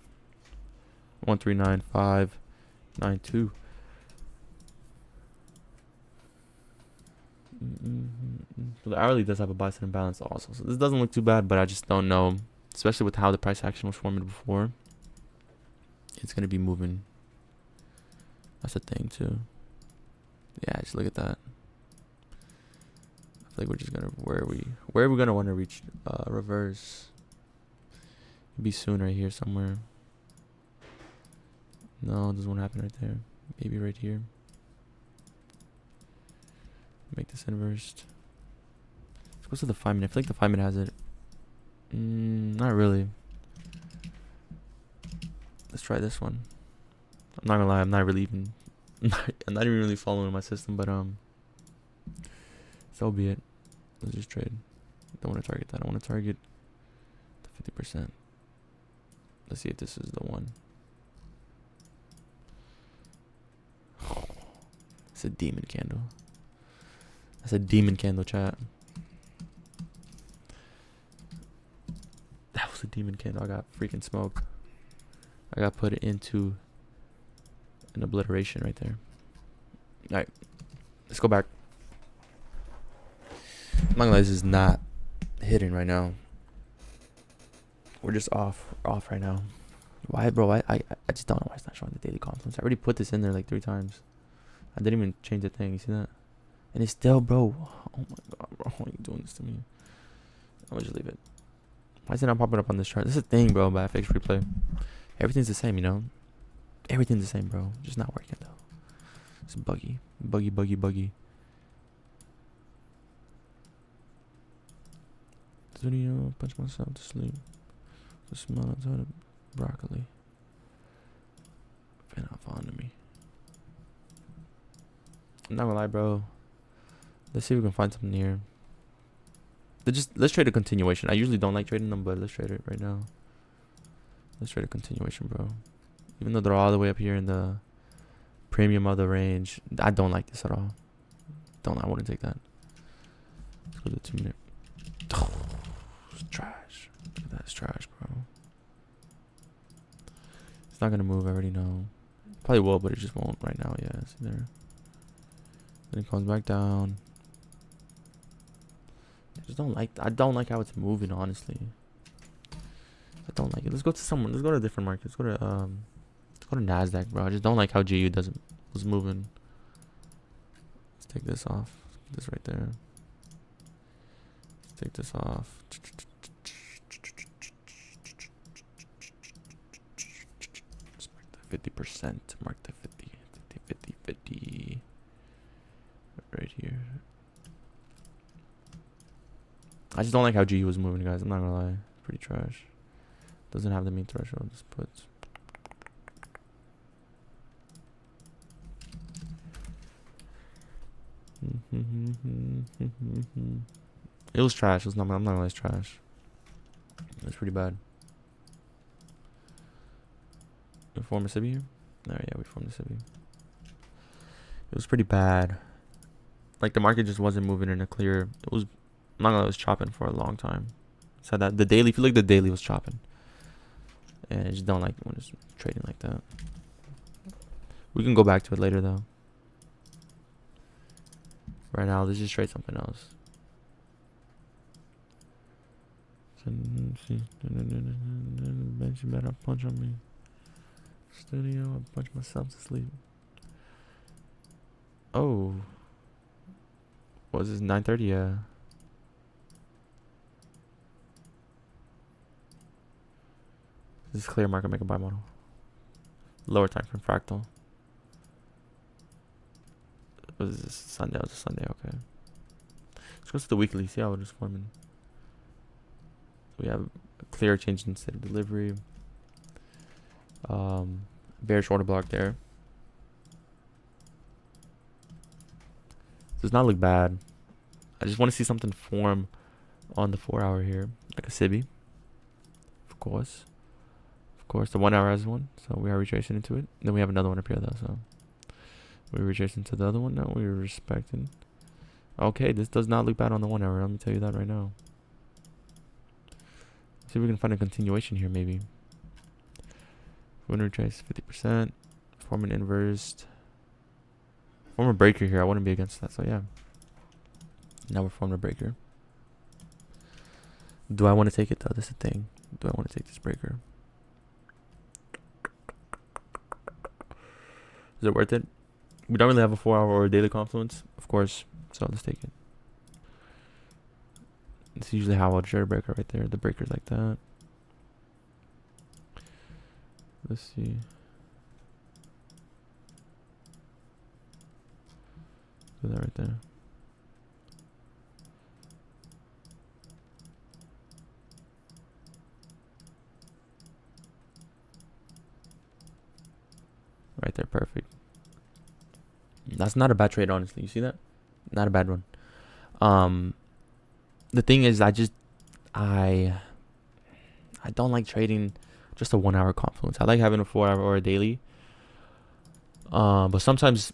139.592. So the hourly does have a buy side imbalance also. So this doesn't look too bad, but I just don't know. Especially with how the price action was forming before. It's going to be moving. That's the thing too. Yeah, just look at that. I feel like we're just gonna where are we gonna want to reach reverse? It'd be soon right here somewhere. No, it doesn't want to happen right there. Maybe right here. Make this inversed. Let's go to the 5 minute. I feel like the 5 minute has it. Not really. Let's try this one. I'm not gonna lie, I'm not really even I'm not even really following my system, but so be it. Let's just trade. Don't want to target that. I want to target the 50%. Let's see if this is the one. It's a demon candle. That's a demon candle, chat. That was a demon candle. I got freaking smoked. I got put into an obliteration right there. Alright. Let's go back. I'm not gonna lie, this is not hitting right now. We're just off. We're off right now. Why, bro? I just don't know why it's not showing the daily confluence. I already put this in there like 3 times. I didn't even change the thing. You see that? And it's still, bro. Oh my god, bro. Why are you doing this to me? I'm gonna just leave it. Why is it not popping up on this chart? This is a thing, bro, about fixed replay. Everything's the same, you know? Everything's the same, bro. Just not working, though. It's buggy. Buggy. This video, punch myself to sleep. The smell outside of broccoli. Fan off onto me. I'm not gonna lie, bro. Let's see if we can find something here. Let's trade a continuation. I usually don't like trading them, but let's trade it right now. Let's trade a continuation, bro. Even though they're all the way up here in the premium of the range, I don't like this at all. I wouldn't take that. Let's go to the 2 minute. Oh, it's trash. Look at that, it's trash, bro. It's not gonna move, I already know. Probably will, but it just won't right now. Yeah, it's in there. Then it comes back down. I don't like how it's moving, honestly. I don't like it. Let's go to a different market. Let's go to NASDAQ, bro. I just don't like how GU was moving. Let's take this off. Put this right there. Let's take this off. Let's mark the 50%. Mark the 50. Right here. I just don't like how GU was moving, guys. I'm not gonna lie. Pretty trash. Doesn't have the mean threshold. Just puts. It was trash. It was not. I'm not gonna lie. It's trash. It's pretty bad. We formed a Civi here? Oh, yeah, we formed a Civi. It was pretty bad. Like, the market just wasn't moving in a clear. It was. I'm not gonna lie, it was chopping for a long time. So that the daily, I feel like the daily was chopping. And I just don't like when it's trading like that. We can go back to it later, though. Right now, let's just trade something else. You better punch on me. Studio, I punch myself to sleep. Oh. What is this? 9:30? Yeah. This is clear market make a buy model. Lower time frame fractal. What is this? Sunday? It was a Sunday, okay. Let's go to the weekly, see how it is forming. We have a clear change in state of delivery. Bearish order block there. Does not look bad. I just want to see something form on the 4 hour here, like a Cibi. Of course. Of course, the 1 hour has one, so we are retracing into it. Then we have another one up here though, so we're retracing to the other one now. We're respecting. Okay, this does not look bad on the 1 hour. Let me tell you that right now. See if we can find a continuation here, maybe. We're gonna retrace 50%. Form an inverse. Form a breaker here. I wouldn't be against that. So yeah. Now we're forming a breaker. Do I want to take it though? That's the thing. Do I want to take this breaker? Is it worth it? We don't really have a 4 hour or a daily confluence, of course. So let's take it. It's usually how I'll trade a breaker right there. The breaker's like that. Let's see. Do that right there. Right there, perfect. That's not a bad trade, honestly. You see that? Not a bad one. The thing is, I don't like trading just a 1 hour confluence. I like having a 4 hour or a daily. But sometimes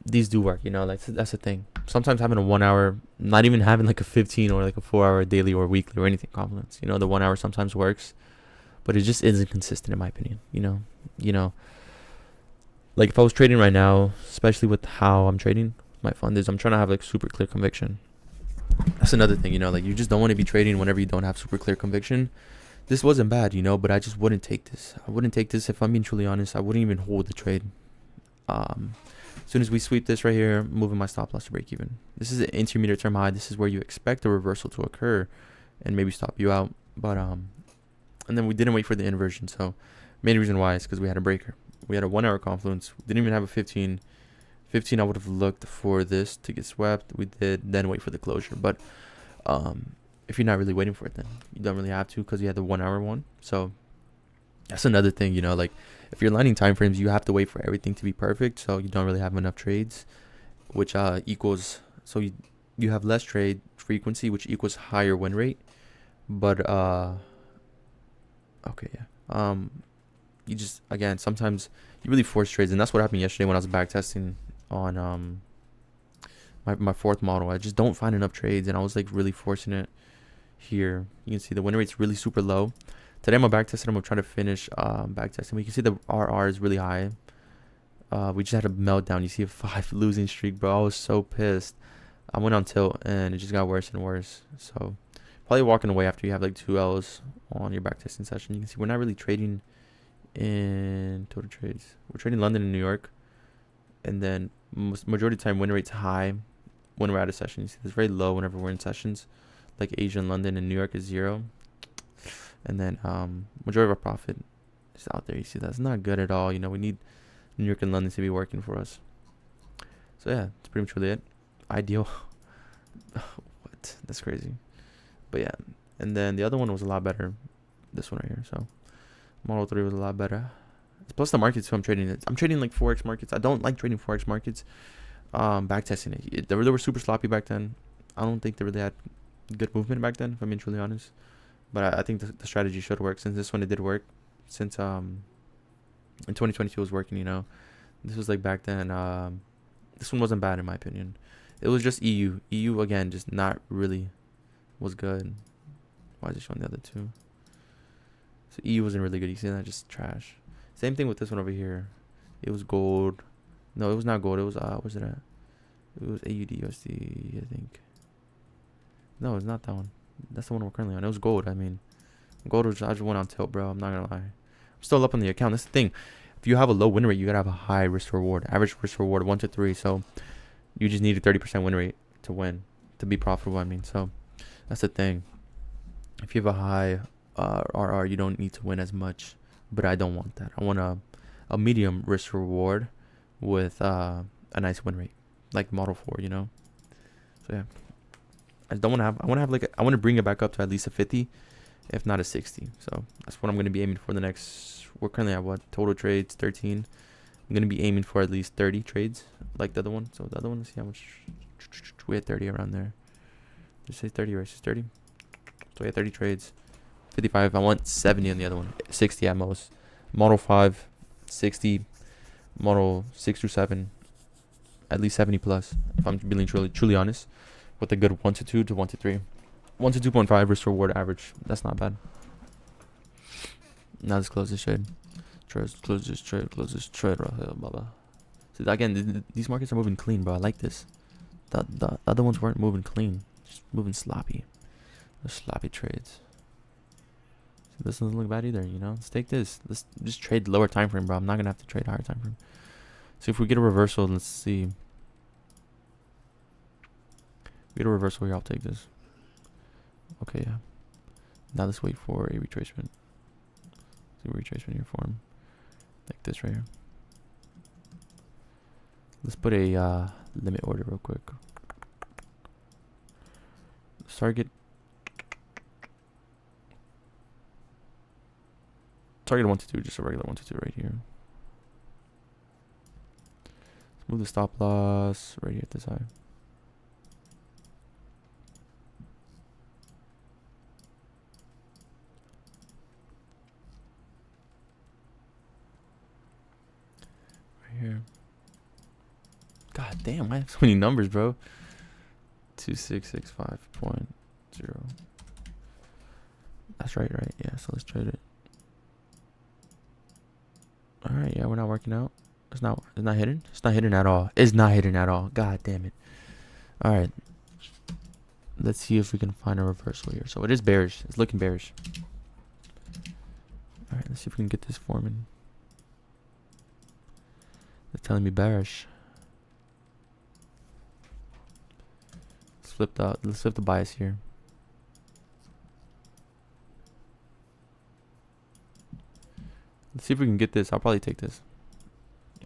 these do work, you know, like that's the thing. Sometimes having a 1 hour, not even having like a 15 or like a 4 hour daily or weekly or anything confluence, you know, the 1 hour sometimes works, but it just isn't consistent in my opinion, you know, like if I was trading right now, especially with how I'm trading, my fund is, I'm trying to have like super clear conviction. That's another thing, you know, like you just don't want to be trading whenever you don't have super clear conviction. This wasn't bad, you know, but I just wouldn't take this. I wouldn't take this. If I'm being truly honest, I wouldn't even hold the trade. As soon as we sweep this right here, moving my stop loss to break even. This is an intermediate term high. This is where you expect a reversal to occur and maybe stop you out. But and then we didn't wait for the inversion. So main reason why is because we had a breaker. We had a 1 hour confluence. We didn't even have a 15. 15 I would have looked for this to get swept. We did, then wait for the closure. But if you're not really waiting for it, then you don't really have to, because you had the 1 hour one. So that's another thing, you know, like if you're lining time frames, you have to wait for everything to be perfect, so you don't really have enough trades, which equals, so you have less trade frequency, which equals higher win rate. But okay, yeah, you just, again, sometimes you really force trades, and that's what happened yesterday when I was back testing on my fourth model. I just don't find enough trades, and I was like really forcing it. Here you can see the win rate's really super low. Today I'm back testing. I'm gonna try to finish back testing. We can see the RR is really high. We just had a meltdown. You see a 5 losing streak, bro. I was so pissed. I went on tilt and it just got worse and worse. So probably walking away after you have like 2 L's on your back testing session. You can see we're not really trading in total trades. We're trading London and New York, and then majority of the time win rate's high when we're out of session. You see it's very low whenever we're in sessions. Like Asia and London and New York is 0. And then majority of our profit is out there. You see that's not good at all. You know, we need New York and London to be working for us. So yeah, that's pretty much really it. Ideal. What? That's crazy. But yeah, and then the other one was a lot better. This one right here. So Model 3 was a lot better. Plus the markets too. I'm trading it. I'm trading like forex markets. I don't like trading forex markets. Back testing it. They were super sloppy back then. I don't think they really had good movement back then, if I'm being truly honest. But I think the strategy should work, since this one it did work. Since in 2022 it was working, you know. This was like back then. This one wasn't bad in my opinion. It was just EU. EU again, just not really was good. Why is it showing the other two? So EU wasn't really good. You see that? Just trash. Same thing with this one over here. It was gold. No, it was not gold. It was where's it at? It was AUD USD, I think. No, it's not that one. That's the one we're currently on. It was gold. I mean, gold was, I just went on tilt, bro. I'm not gonna lie. I'm still up on the account. That's the thing. If you have a low win rate, you gotta have a high risk reward. Average risk reward 1 to 3. So you just need a 30% win rate to win, to be profitable. I mean, so that's the thing. If you have a high RR, you don't need to win as much. But I don't want that. I want a medium risk reward with a nice win rate, like Model 4, you know. So yeah, I don't want to have. I want to have like I want to bring it back up to at least a 50, if not a 60. So that's what I'm gonna be aiming for the next. We're currently at what total trades 13. I'm gonna be aiming for at least 30 trades, like the other one. So the other one, let's see how much we had 30 around there. Just say 30 versus 30. So we had 30 trades. 55. I want 70 on the other one. 60 at most. Model 5, 60. Model 6 through 7, at least 70 plus. If I'm being truly honest, with a good 1 to 2 to 1 to 3, 1 to 2.5 risk reward average. That's not bad. Now let's close this trade. Close this trade. Blah blah. See again, these markets are moving clean, bro. I like this. The other ones weren't moving clean, just moving sloppy. They're sloppy trades. This doesn't look bad either, you know. Let's take this. Let's just trade lower time frame, bro. I'm not gonna have to trade higher time frame. So if we get a reversal, let's see. We get a reversal here. I'll take this. Okay, yeah. Now let's wait for a retracement. See a retracement here form, like this right here. Let's put a limit order real quick. Target 1 to 2, just a regular 1 to 2 right here. Let's move the stop loss right here at this side. Right here. God damn, I have so many numbers, bro. 2665.0. That's right? Yeah, so let's trade it. Alright, yeah, we're not working out. It's not hidden. It's not hidden at all. It's not hidden at all. God damn it. Alright. Let's see if we can find a reversal here. So it is bearish. It's looking bearish. Alright, let's see if we can get this forming. They're telling me bearish. Let's flip the bias here. Let's see if we can get this. I'll probably take this.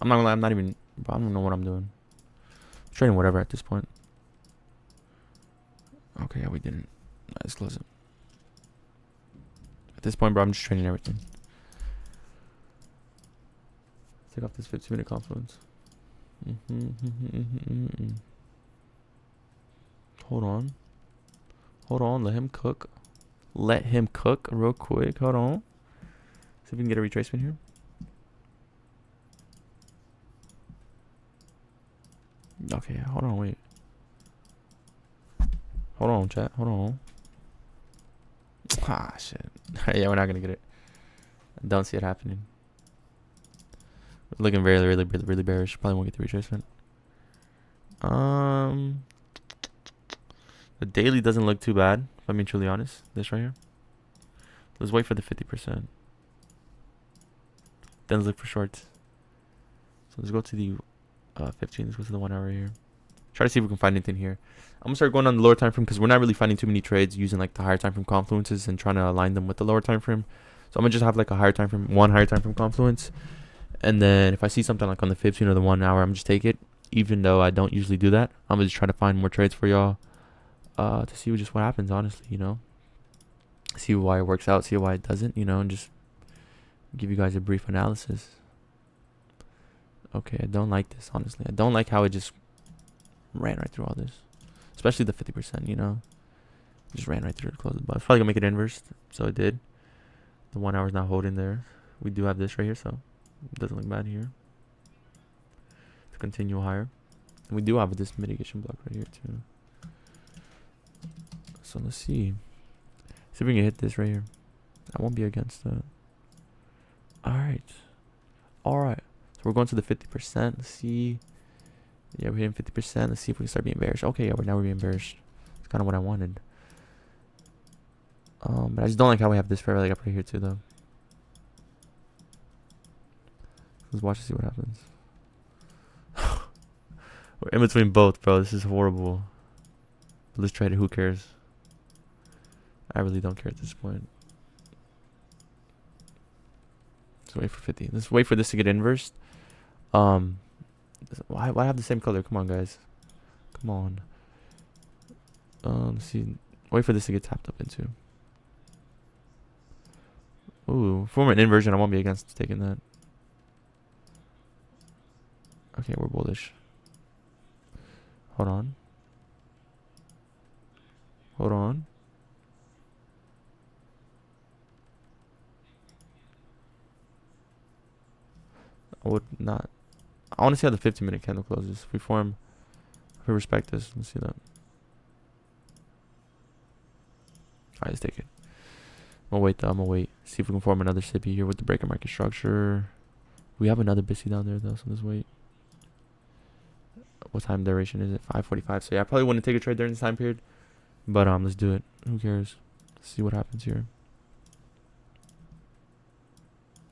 I'm not gonna lie, I don't know what I'm doing. I'm trading whatever at this point. Okay, yeah, we didn't. Let's close it. At this point, bro, I'm just trading everything. Let's take off this 15-minute confluence. Hold on. Let him cook. Let him cook real quick. Hold on. See if we can get a retracement here. Okay, hold on, wait. Hold on, chat. Hold on. Ah, shit. Yeah, we're not gonna get it. I don't see it happening. We're looking really bearish. Probably won't get the retracement. The daily doesn't look too bad, if I'm being truly honest. This right here. Let's wait for the 50%. Then let's look for shorts. So let's go to the 15. Let's go to the 1 hour here. Try to see if we can find anything here. I'm gonna start going on the lower time frame because we're not really finding too many trades using like the higher time frame confluences and trying to align them with the lower time frame. So I'm gonna just have like a higher time frame, one higher time frame confluence, and then if I see something like on the 15 or the 1 hour, I'm just take it. Even though I don't usually do that, I'm gonna just try to find more trades for y'all to see just what happens. Honestly, you know, see why it works out, see why it doesn't, you know, and just give you guys a brief analysis. Okay, I don't like this, honestly. I don't like how it just ran right through all this, especially the 50%, you know, just ran right through to close the bus. Probably gonna make it inverse, so it did. The 1 hour's not holding there. We do have this right here, so it doesn't look bad here. To continue higher, and we do have this mitigation block right here too. So let's see if we can hit this right here. I won't be against that. All right. So we're going to the 50%. Let's see. Yeah, we're hitting 50%. Let's see if we can start being bearish. Okay, yeah, we're being bearish. It's kind of what I wanted. But I just don't like how we have this fair leg up right here too, though. Let's watch and see what happens. We're in between both, bro. This is horrible. But let's trade it. Who cares? I really don't care at this point. Let's wait for 50. Let's wait for this to get inversed. Why have the same color? Come on, guys. Come on. Let's see. Wait for this to get tapped up into. Ooh, form an inversion. I won't be against taking that. Okay, we're bullish. Hold on. Hold on. I would not. I want to see how the 15-minute candle closes. If we respect this, let's see that. Alright, let's take it. I'm gonna wait though. I'm gonna wait. See if we can form another SIPI here with the breaker market structure. We have another BISI down there though, so let's wait. What time duration is it? 5:45. So yeah, I probably wouldn't take a trade during this time period. But let's do it. Who cares? Let's see what happens here.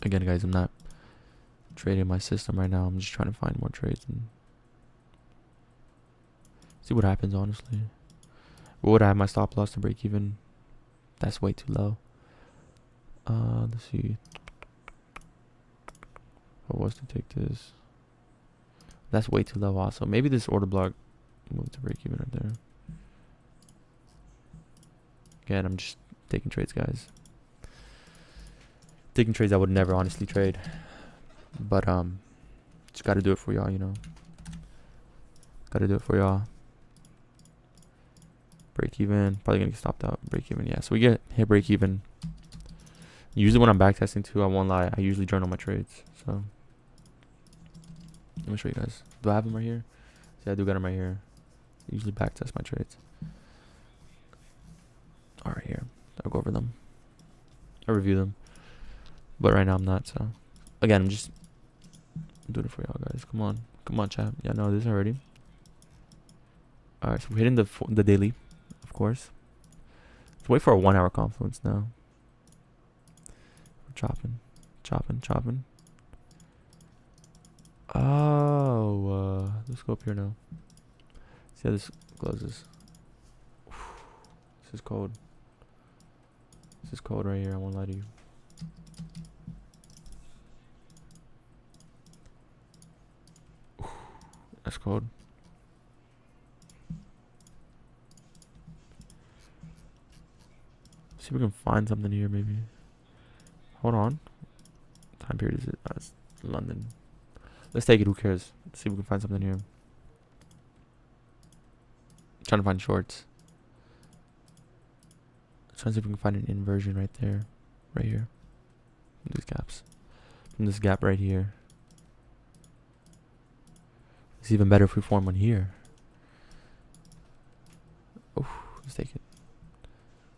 Again, guys, I'm not trading my system right now. I'm just trying to find more trades and see what happens, honestly. What would I have my stop loss to break even? That's way too low. Let's see. What was to take this? That's way too low also. Maybe this order block move to break even right there. Again, I'm just taking trades, guys. Taking trades I would never honestly trade. But just gotta do it for y'all, you know. Gotta do it for y'all. Break even. Probably gonna get stopped out. Break even, yeah. So we get hit break even. Usually when I'm back testing too, I won't lie, I usually journal my trades. So let me show you guys. Do I have them right here? See, I do got them right here. I usually back test my trades. Alright, here. I'll go over them. I'll review them. But right now I'm not, so again, I'm just doing it for y'all guys. Come on. Come on, chat. Yeah, I know this already. Alright, so we're hitting the daily, of course. Let's wait for a 1 hour confluence now. We're chopping. Oh, let's go up here now. See how this closes. This is cold. This is cold right here, I won't lie to you. That's cold. See if we can find something here, maybe. Hold on. What time period is it? It's London. Let's take it. Who cares? Let's see if we can find something here. Trying to find shorts. Trying to see if we can find an inversion right there, right here. From these gaps. From this gap right here. It's even better if we form one here. Oh, let's take it.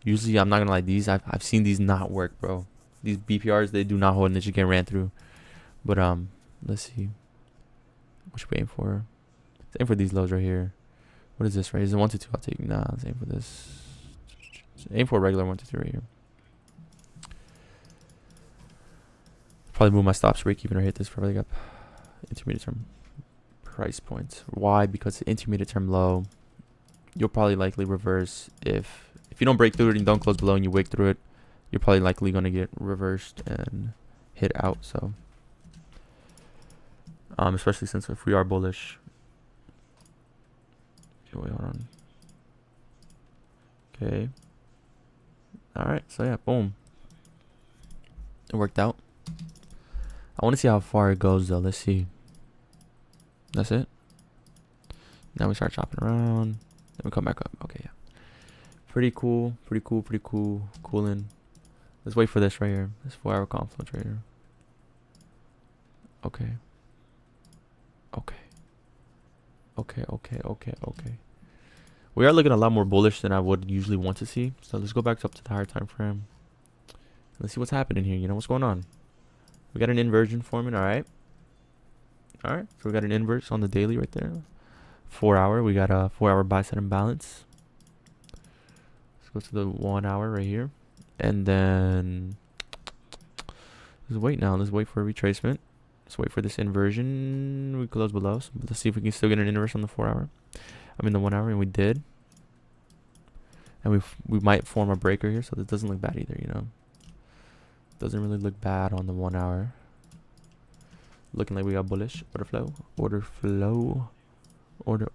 Usually, I'm not gonna lie, these I've seen these not work, bro. These BPRs, they do not hold and they just get ran through. But let's see. What should we aim for? Let's aim for these lows right here. What is this, right? Is it 1 to 2? I'll take. Nah, let's aim for this. Let's aim for a regular 1 to 2 right here. Probably move my stops break even or hit this for like up intermediate term price points. Why? Because the intermediate term low, you'll probably likely reverse if you don't break through it and don't close below and you wick through it, you're probably likely going to get reversed and hit out. So especially since if we are bullish. Okay, wait, hold on. Okay, All right, so yeah, boom, it worked out. I want to see how far it goes though. Let's see. That's it. Now we start chopping around. Then we come back up. Okay, yeah. Pretty cool. Pretty cool. Pretty cool. Cooling. Let's wait for this right here. This 4-hour confluence right here. Okay. Okay. Okay. Okay. Okay. Okay. We are looking a lot more bullish than I would usually want to see. So let's go back up to the higher time frame. Let's see what's happening here. You know what's going on? We got an inversion forming. All right. All right. So we got an inverse on the daily right there. 4-hour. We got a 4-hour buy set imbalance. Let's go to the 1 hour right here. And then let's wait now. Let's wait for a retracement. Let's wait for this inversion. We close below. So let's see if we can still get an inverse on the 4-hour. I mean the 1 hour, and we did. And we might form a breaker here, so this doesn't look bad either, you know. Doesn't really look bad on the 1 hour. Looking like we got bullish. Order flow. Order flow. Order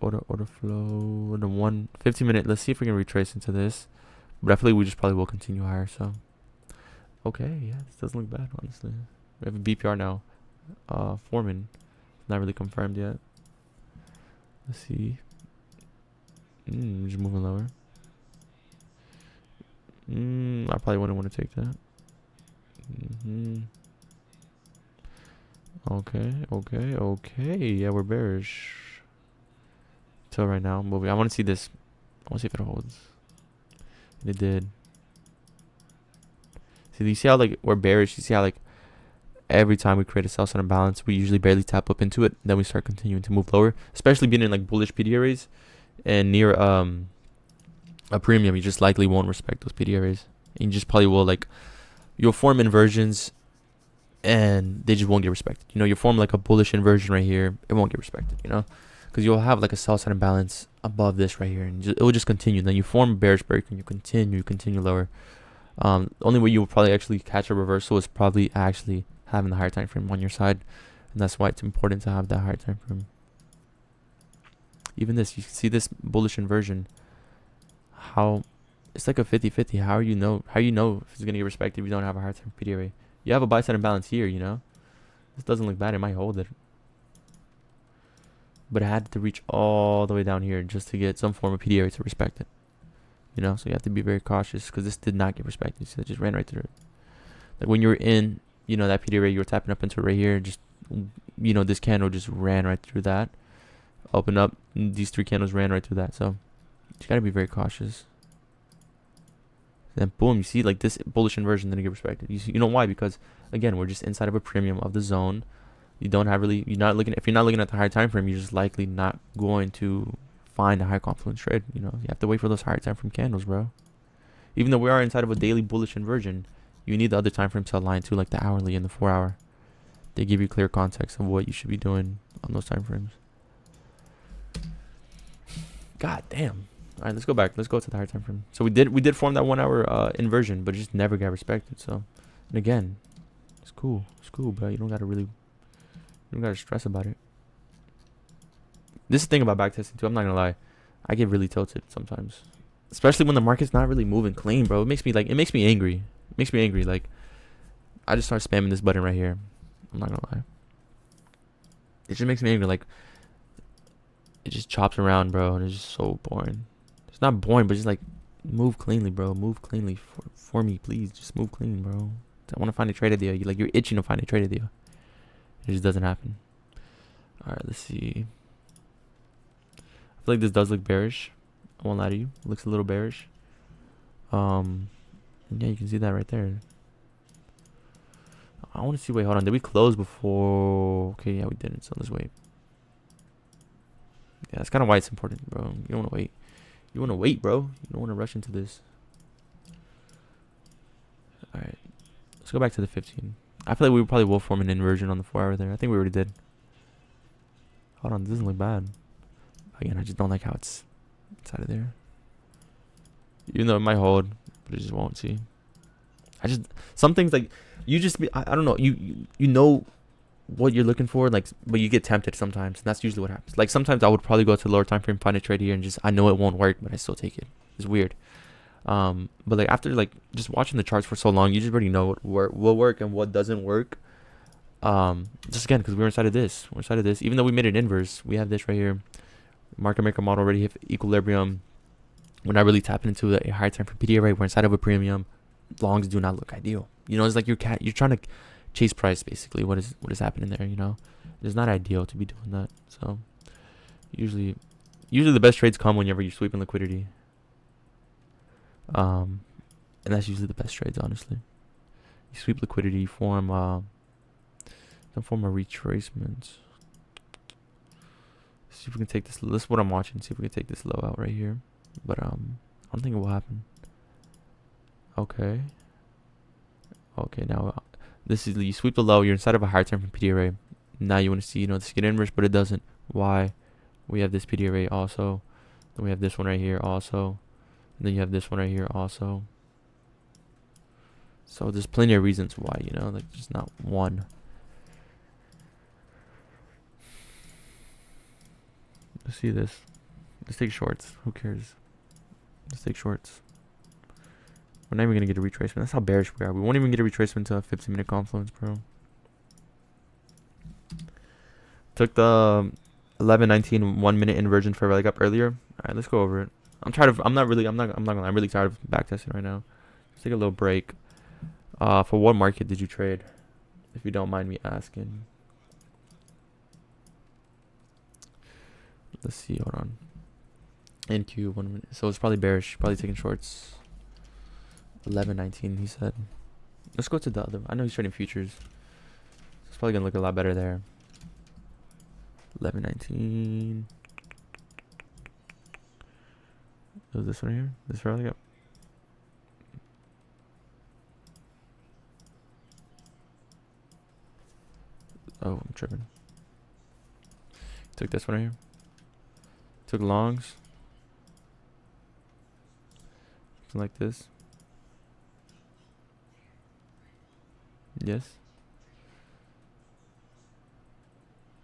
flow. The 15-minute. Let's see if we can retrace into this. But I feel like we just probably will continue higher, so. Okay, yeah, this doesn't look bad, honestly. We have a BPR now. Forming. Not really confirmed yet. Let's see. Just moving lower. I probably wouldn't want to take that. Okay. Yeah, we're bearish. Till right now. But I want to see this. I want to see if it holds. And it did. See, you see how like we're bearish? You see how like every time we create a sell sign imbalance, we usually barely tap up into it. Then we start continuing to move lower. Especially being in like bullish PD arrays and near a premium, you just likely won't respect those PD arrays. And you just probably will like you'll form inversions and they just won't get respected. You know, you form like a bullish inversion right here, it won't get respected, you know? Because you'll have like a sell sign imbalance above this right here, and it will just continue. Then you form a bearish break and you continue lower. Only way you will probably actually catch a reversal is probably actually having the higher time frame on your side, and that's why it's important to have that higher time frame. Even this, you see this bullish inversion, how it's like a 50-50. How you know if it's gonna get respected if you don't have a higher time PD array? You have a buy side imbalance here, you know. This doesn't look bad. It might hold it. But it had to reach all the way down here just to get some form of PD array to respect it. You know, so you have to be very cautious because this did not get respected. So it just ran right through it. Like when you were in, you know, that PD array, you were tapping up into it right here. Just, you know, this candle just ran right through that. Open up. These 3 candles ran right through that. So you got to be very cautious. Then boom, you see like this bullish inversion didn't get respected. You know why? Because again, we're just inside of a premium of the zone. You don't have really, if you're not looking at the higher time frame, you're just likely not going to find a high confluence trade. You know, you have to wait for those higher time frame candles, bro. Even though we are inside of a daily bullish inversion, you need the other time frame to align to, like the hourly and the 4-hour. They give you clear context of what you should be doing on those time frames. God damn. All right, let's go back. Let's go to the higher time frame. So we did form that 1 hour inversion, but it just never got respected. So, and again, it's cool, but you don't gotta stress about it. This is the thing about backtesting too. I'm not gonna lie, I get really tilted sometimes, especially when the market's not really moving clean, bro. It makes me angry. Like, I just start spamming this button right here. I'm not gonna lie. It just makes me angry. Like, it just chops around, bro, and it's just so boring. It's not boring, but just like move cleanly, bro. Move cleanly for me, please. Just move clean, bro. I want to find a trade idea. You're itching to find a trade idea. It just doesn't happen. All right, let's see. I feel like this does look bearish. I won't lie to you. It looks a little bearish. And yeah, you can see that right there. I want to see. Wait, hold on. Did we close before? Okay, yeah, we didn't. So let's wait. Yeah, that's kind of why it's important, bro. You don't want to wait. You want to wait, bro. You don't want to rush into this. All right, let's go back to the 15. I feel like we probably will form an inversion on the 4-hour there. I think we already did. Hold on, this doesn't look bad. Again, I just don't like how it's out of there. Even though it might hold, but it just won't. See, some things like I don't know. You know what you're looking for, like, but you get tempted sometimes, and that's usually what happens. Like sometimes I would probably go to lower time frame, find a trade here, and just I know it won't work, but I still take it. It's weird. But like after like just watching the charts for so long, you just already know what will work and what doesn't work. Just again because we're inside of this. We're inside of this. Even though we made an inverse, we have this right here. Market maker model already hit equilibrium. We're not really tapping into a higher time for PDA rate. We're inside of a premium. Longs do not look ideal. You know, it's like you're trying to chase price basically. What is happening there? You know, it's not ideal to be doing that. So usually the best trades come whenever you're sweeping liquidity. And that's usually the best trades, honestly. You sweep liquidity, form a retracement. See if we can take this. This is what I'm watching. See if we can take this low out right here. But I don't think it will happen. Okay. Okay, now this is you sweep the low. You're inside of a higher term from PDA array. Now you want to see this get inverse, but it doesn't. Why? We have this PDA array also. Then we have this one right here also. And then you have this one right here also. So there's plenty of reasons why, like just not one. Let's see this. Let's take shorts. Who cares? Let's take shorts. We're not even going to get a retracement. That's how bearish we are. We won't even get a retracement until a 15-minute confluence, bro. Took the 11:19 1-minute inversion for leg up earlier. All right, let's go over it. I'm not really tired of backtesting right now. Let's take a little break. For what market did you trade? If you don't mind me asking. Let's see, hold on. NQ 1 minute. So it's probably bearish, probably taking shorts. 11:19 he said. Let's go to the other. I know he's trading futures. It's probably gonna look a lot better there. 11:19. Was this one here? This right? Yep. Oh, I'm tripping. Took this one right here. Took longs. Something like this. Yes.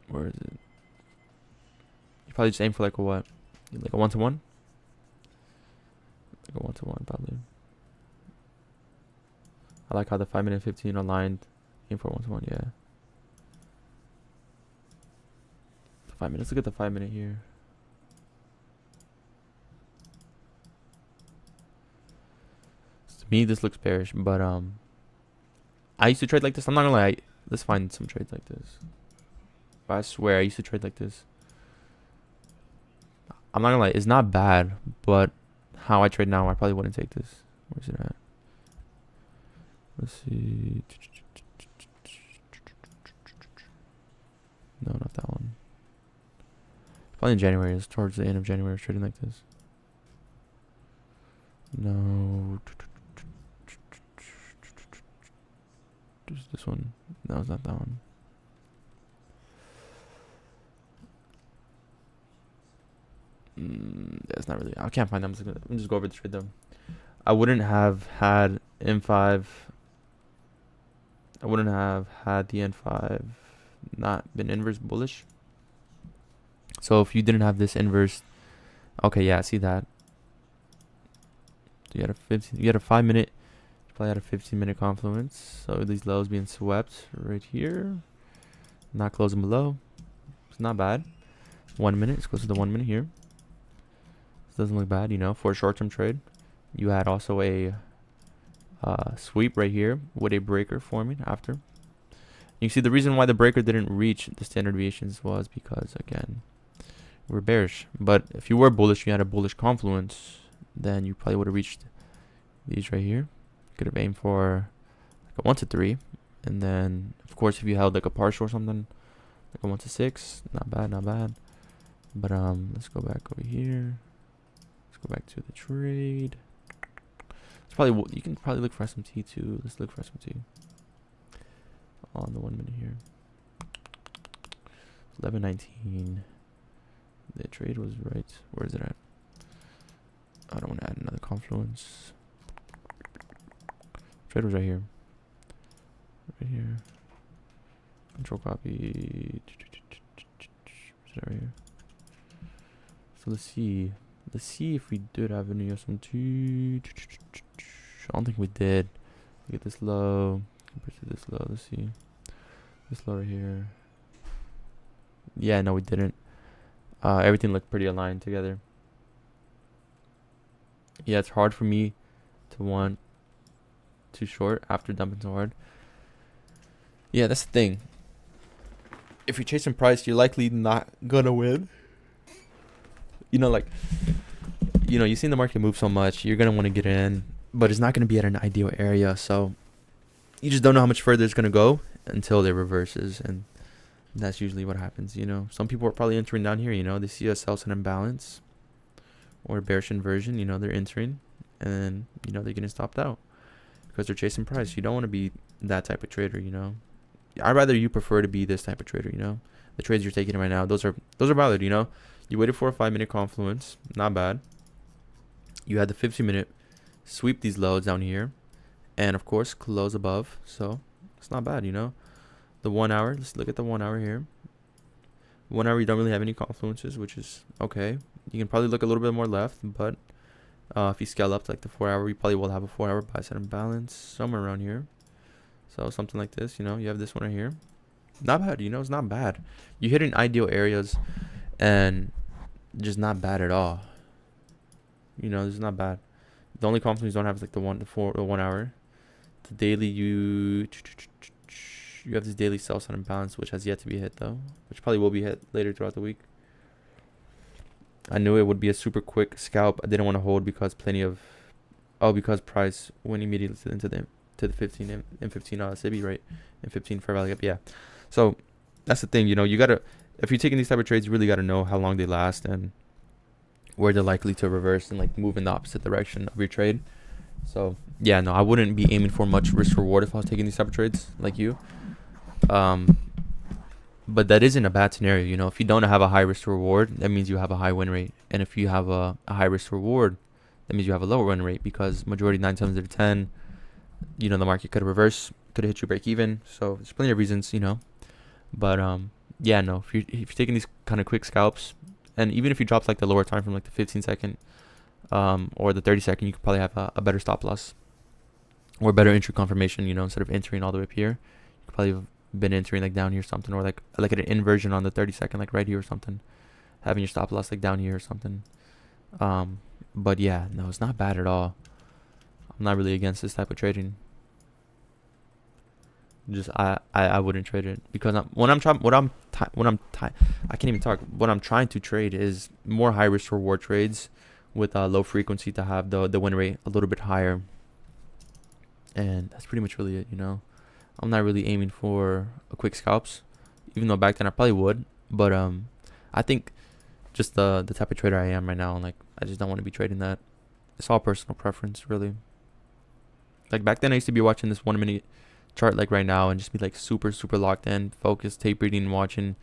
Where is it? You probably just aim for like a what? Like a 1-to-1? Like a 1-to-1 probably. I like how the 5-minute 15 aligned. Aim for 1-to-1, yeah. 5 minutes. Look at the 5-minute here. To me, this looks bearish, but I used to trade like this. I'm not gonna lie. Let's find some trades like this. But I swear, I used to trade like this. I'm not gonna lie. It's not bad, but how I trade now, I probably wouldn't take this. Where's it at? Let's see. No, not that one. Probably in January. It's towards the end of January. I was trading like this. No. This one. No, it's not that one. It's not really. I can't find them. Let me just go over the trade though. I wouldn't have had M5. I wouldn't have had the N5 not been inverse bullish. So if you didn't have this inverse, okay, yeah, I see that. You had a 15. You had a 5-minute. You probably had a 15-minute confluence. So these lows being swept right here, not closing below. It's not bad. 1 minute. Let's go to the 1 minute here. This doesn't look bad, for a short-term trade. You had also a sweep right here with a breaker forming after. You see the reason why the breaker didn't reach the standard deviations was because, again, we're bearish. But if you were bullish, you had a bullish confluence, then you probably would have reached these right here. Could have aimed for like a 1-to-3. And then, of course, if you held like a partial or something, like a 1-to-6, not bad, not bad. But let's go back over here. Let's go back to the trade. It's probably, you can probably look for SMT too. Let's look for SMT on the 1 minute here. 11:19. The trade was right. Where is it at? I don't want to add another confluence. Trade was right here. Right here. Control copy. Is it right here? So let's see. Let's see if we did have any SMT. I don't think we did. Look at this low compared to this low. Let's see. This low right here. Yeah, no, we didn't. Everything looked pretty aligned together. Yeah, it's hard for me to want too short after dumping so hard. Yeah, that's the thing. If you're chasing price, you're likely not gonna win. You know, like, you've seen the market move so much, you're gonna want to get in, but it's not gonna be at an ideal area. So you just don't know how much further it's gonna go until it reverses, and that's usually what happens. Some people are probably entering down here. They see a sell sign imbalance or a bearish inversion. They're entering, and they're getting stopped out because they're chasing price. You don't want to be that type of trader. I'd rather you prefer to be this type of trader. The trades you're taking right now, those are valid. You waited for a 5-minute confluence, not bad. You had the 15-minute sweep these lows down here, and of course close above, so it's not bad. The 1 hour, let's look at the 1 hour here. 1 hour, you don't really have any confluences, which is okay. You can probably look a little bit more left, but if you scale up to like the 4 hour, you probably will have a 4 hour buy side imbalance somewhere around here. So something like this, you have this one right here. Not bad, it's not bad. You hit in ideal areas and just not bad at all. It's not bad. The only confluence you don't have is like the 1 hour. The daily, you have this daily sell sign imbalance, which has yet to be hit though, which probably will be hit later throughout the week. I knew it would be a super quick scalp. I didn't want to hold because because price went immediately into the 15 and 15 SIBI, right? And 15 fair value gap. Yeah. So that's the thing, you gotta, if you're taking these type of trades, you really gotta know how long they last and where they're likely to reverse and like move in the opposite direction of your trade. So yeah, no, I wouldn't be aiming for much risk reward if I was taking these type of trades like you. But that isn't a bad scenario. If you don't have a high risk reward, that means you have a high win rate. And if you have a high risk reward, that means you have a lower win rate, because majority 9 times out of 10, the market could reverse, could hit you break even. So there's plenty of reasons, But yeah, no, if you're taking these kind of quick scalps, and even if you drop like the lower time from like the 15-second or the 30-second, you could probably have a better stop loss or better entry confirmation. Instead of entering all the way up here, you could probably have been entering like down here or something, or like an inversion on the 30-second, like right here or something, having your stop loss like down here or something. But yeah, no, it's not bad at all. I'm not really against this type of trading. Just I wouldn't trade it because what I'm trying to trade is more high risk reward trades with low frequency to have the win rate a little bit higher. And that's pretty much really it. I'm not really aiming for a quick scalps, even though back then I probably would. But I think just the type of trader I am right now, like I just don't want to be trading that. It's all personal preference, really. Like back then I used to be watching this 1 minute chart like right now and just be like super locked in, focused, tape reading, watching.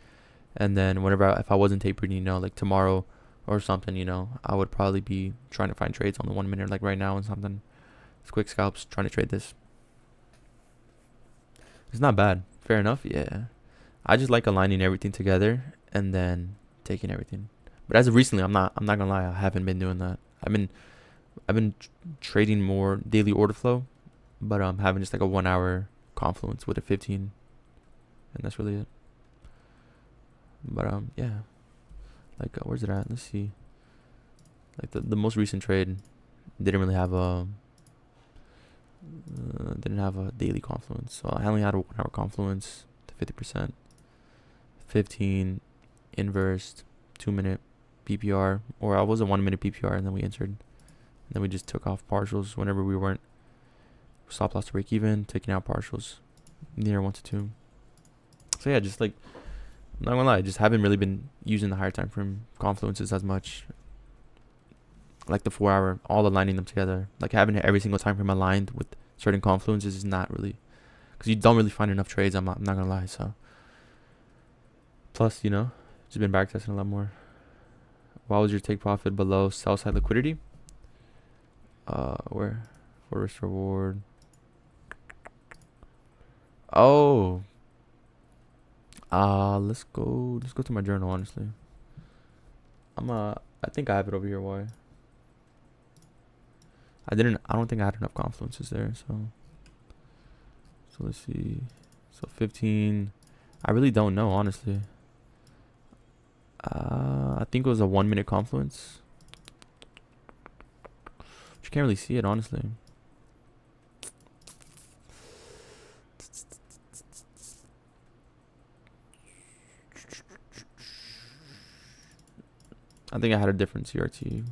And then if I wasn't tape reading, like tomorrow or something, I would probably be trying to find trades on the 1 minute like right now and something. It's quick scalps, trying to trade this. It's not bad. Fair enough. Yeah. I just like aligning everything together and then taking everything. But as of recently, I'm not gonna lie, I haven't been doing that. I've been trading more daily order flow, but having just like a 1 hour confluence with a 15, and that's really it. But yeah, like where's it at? Let's see. Like the most recent trade didn't really have a daily confluence, so I only had a 1 hour confluence to 50%, 15 inversed 2 minute PPR, or I was a 1 minute PPR, and then we entered, and then we just took off partials whenever we weren't stop loss to break even, taking out partials near 1 to 2. So yeah, just like, I'm not gonna lie, just haven't really been using the higher time frame confluences as much. Like the 4 hour, all aligning them together, like having every single time frame aligned with certain confluences is not really, because you don't really find enough trades. I'm not gonna lie. So plus, just been backtesting a lot more. Why was your take profit below sell side liquidity? Where for risk reward? Oh, let's go to my journal. Honestly, I think I have it over here. Why? I don't think I had enough confluences there. So let's see. So 15. I really don't know, honestly. I think it was a 1 minute confluence. But you can't really see it, honestly. I think I had a different CRT.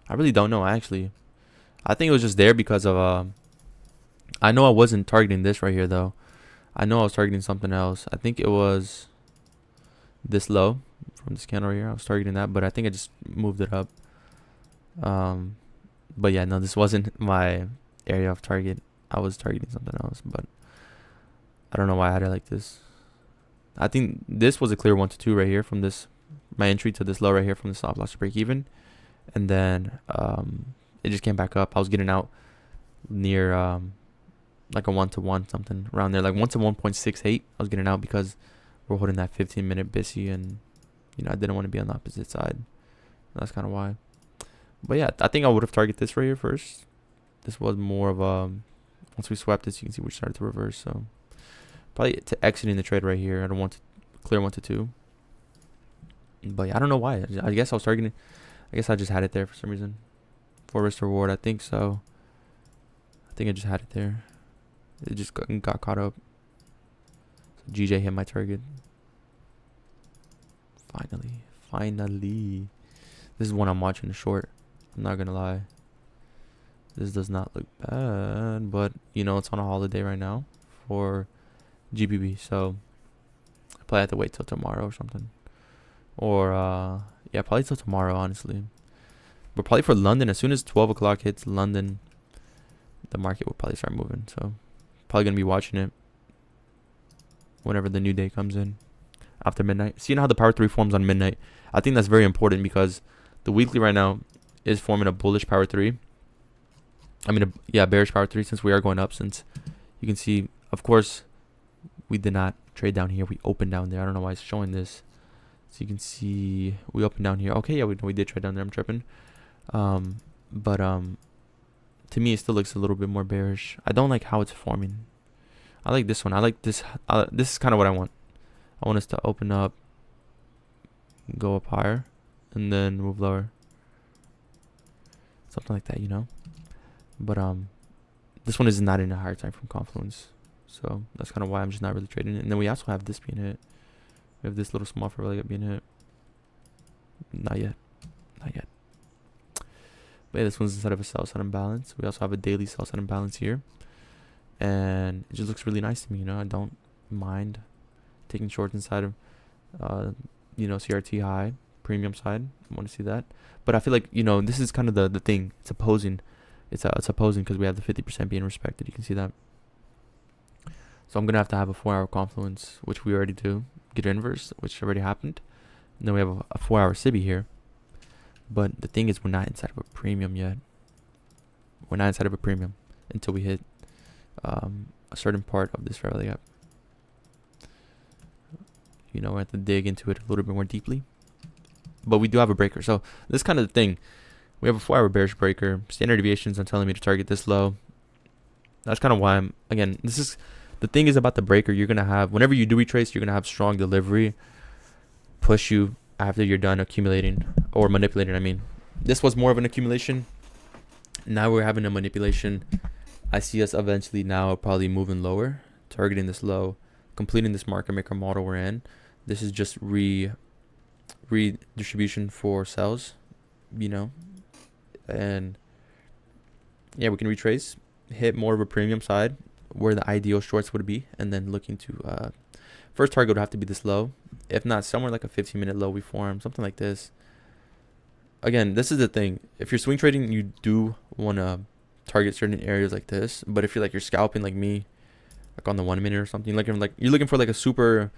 I really don't know, actually. I think it was just there because of I know I wasn't targeting this right here though. I know I was targeting something else. I think it was this low from this candle right here. I was targeting that, but I think I just moved it up. But yeah, no, this wasn't my area of target. I was targeting something else, but I don't know why I had it like this. I think this was a clear 1 to 2 right here from this, my entry to this low right here from the stop loss to break even. And then it just came back up. I was getting out near like a 1 to 1 something around there, like 1 to 1.68. I was getting out because we're holding that 15-minute BISI, and I didn't want to be on the opposite side. That's kind of why. But yeah, I think I would have targeted this right here first. This was more of a once we swept this, you can see we started to reverse. So probably to exiting the trade right here. I don't want to clear 1 to 2. But yeah, I don't know why. I guess I was targeting. I guess I just had it there for some reason. For risk to reward, I think so. I think I just had it there. It just got caught up. So GJ hit my target. Finally. This is one I'm watching short. I'm not gonna lie. This does not look bad, but it's on a holiday right now for GBB, so I probably have to wait till tomorrow or something. Or yeah, probably till tomorrow, honestly. But probably for London, as soon as 12 o'clock hits London, the market will probably start moving. So probably gonna be watching it whenever the new day comes in after midnight. Seeing how the power 3 forms on midnight, I think that's very important because the weekly right now is forming a bullish power 3. I mean, bearish power 3, since we are going up. Since you can see, of course, we did not trade down here. We opened down there. I don't know why it's showing this. So you can see we opened down here. Okay, yeah, we did trade down there. I'm tripping. But to me, it still looks a little bit more bearish. I don't like how it's forming. I like this one. I like this. This is kind of what I want. I want us to open up, go up higher, and then move lower. Something like that, But this one is not in a higher time from confluence. So that's kind of why I'm just not really trading it. And then we also have this being hit. We have this little small for really being hit. Not yet. But yeah, this one's inside of a sell side imbalance. We also have a daily sell side imbalance here. And it just looks really nice to me, I don't mind taking shorts inside of CRT high, premium side. I want to see that. But I feel like, this is kind of the thing. It's opposing. It's opposing because we have the 50% being respected. You can see that. So I'm going to have a 4-hour confluence, which we already do. Get inverse, which already happened. And then we have a 4-hour SIBI here. But the thing is, we're not inside of a premium yet. We're not inside of a premium until we hit a certain part of this rally gap. We have to dig into it a little bit more deeply. But we do have a breaker. So this is kind of the thing. We have a 4-hour bearish breaker. Standard deviations are telling me to target this low. That's kind of why this is the thing is about the breaker. You're going to have, whenever you do retrace, you're going to have strong delivery push you after you're done accumulating or manipulating. This was more of an accumulation. Now we're having a manipulation. I see us eventually now probably moving lower, targeting this low, completing this market maker model we're in. This is just redistribution for sells, and yeah, we can retrace, hit more of a premium side where the ideal shorts would be, and then looking to first target would have to be this low, if not somewhere like a 15-minute low we form, something like this. Again, this is the thing. If you're swing trading, you do want to target certain areas like this. But if you're scalping like me, like on the 1 minute or something, you're looking for like a super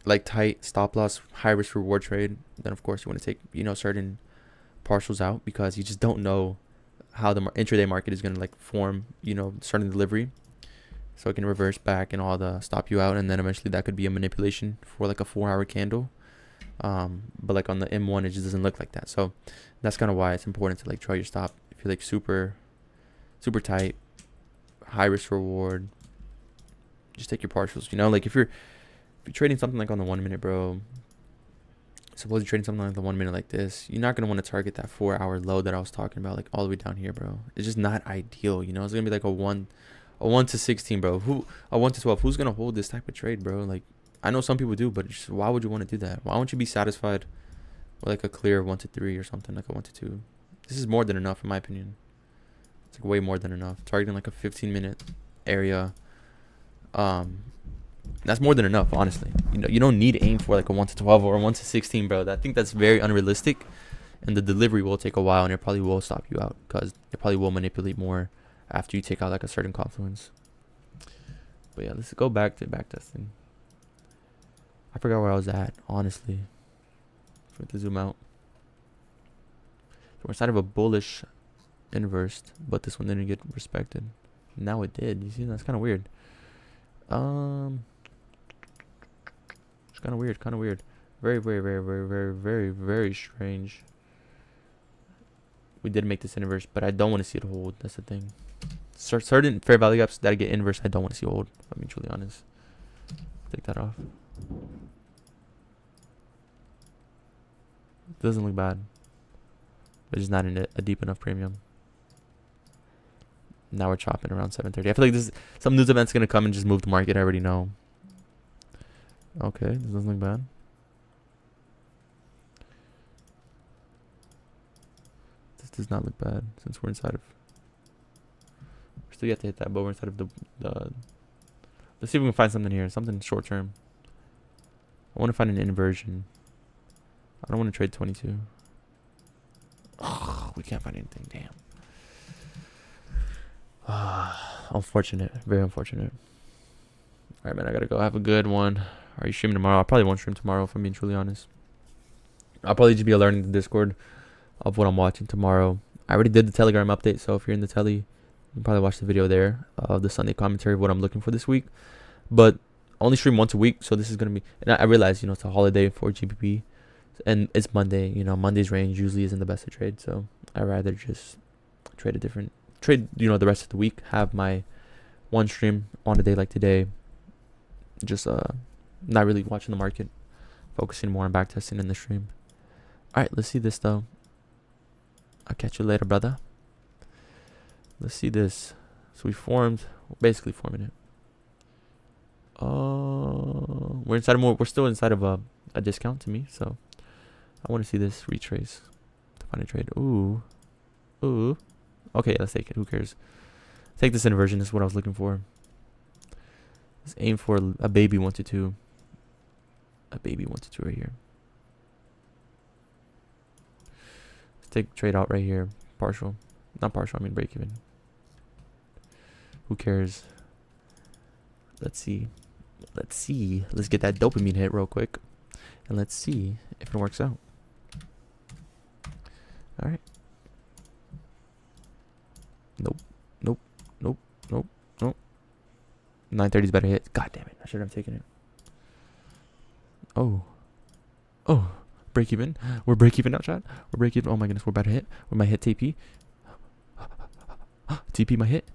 like tight stop loss, high risk reward trade, then of course you want to take certain partials out because you just don't know how the intraday market is going to form certain delivery, so it can reverse back and all the stop you out, and then eventually that could be a manipulation for like a 4-hour candle. But like on the M1, it just doesn't look like that. So that's kind of why it's important to like draw your stop. If you're like super tight, high risk reward, just take your partials. You know, like if you're trading something like on the 1 minute, bro. Suppose you're trading something like the 1 minute like this, you're not gonna want to target that 4 hour low that I was talking about, like all the way down here, bro. It's just not ideal. You know, it's gonna be like a 1 to 16, bro. A 1 to 12. Who's gonna hold this type of trade, bro? Like, I know some people do, but just, why would you want to do that? Why won't you be satisfied with like a clear 1 to 3 or something, like a 1 to 2? This is more than enough, in my opinion. It's like way more than enough. Targeting like a 15-minute area, that's more than enough, honestly. You know, you don't need to aim for like a 1 to 12 or a 1 to 16, bro. I think that's very unrealistic, and the delivery will take a while, and it probably will stop you out because it probably will manipulate more after you take out like a certain confluence. But yeah, let's go back to backtesting. I forgot where I was at, honestly. For it to zoom out, we're inside of a bullish inverse, but this one didn't get respected. Now it did. You see, that's kind of weird. It's kind of weird. Very strange. We did make this inverse, but I don't want to see it hold. That's the thing. Certain fair value gaps that get inverse, I don't want to see hold. If I'm being truly honest. Take that off. Doesn't look bad, but it's not in a deep enough premium. Now we're chopping around 7:30. I feel like some news event's gonna come and just move the market. I already know. Okay, this doesn't look bad. This does not look bad since we're inside of. We're still yet to hit that, but we're inside of the. Let's see if we can find something here. Something short term. I want to find an inversion. I don't want to trade 22. Oh, we can't find anything. Damn. Unfortunate. Very unfortunate. All right, man. I gotta go. Have a good one. Are you streaming tomorrow? I probably won't stream tomorrow, if I'm being truly honest. I'll probably just be alerting the Discord of what I'm watching tomorrow. I already did the Telegram update, so if you're in the telly, you can probably watch the video there of the Sunday commentary of what I'm looking for this week. But I only stream once a week, so this is gonna be. And I realize, you know, it's a holiday for GPP, and it's Monday. You know, Monday's range usually isn't the best to trade, so I'd rather just trade you know, the rest of the week. Have my one stream on a day like today. Just not really watching the market, focusing more on backtesting in the stream. All right, let's see this though. I'll catch you later, brother. Let's see this. So we're basically forming it. We're inside of more. We're still inside of a discount to me. So I want to see this retrace to find a trade. Ooh. Okay, let's take it. Who cares? Take this inversion. This is what I was looking for. Let's aim for a baby 1 to 2. A baby 1 to 2 right here. Let's take trade out right here. Partial. Not partial, I mean break even. Who cares? Let's see. Let's get that dopamine hit real quick. And let's see if it works out. Alright. Nope. 930 is better hit. God damn it. I should have taken it. Oh. Break even. We're break even now, chat. We're break even. Oh my goodness. We're about to hit. We might hit TP. TP my hit.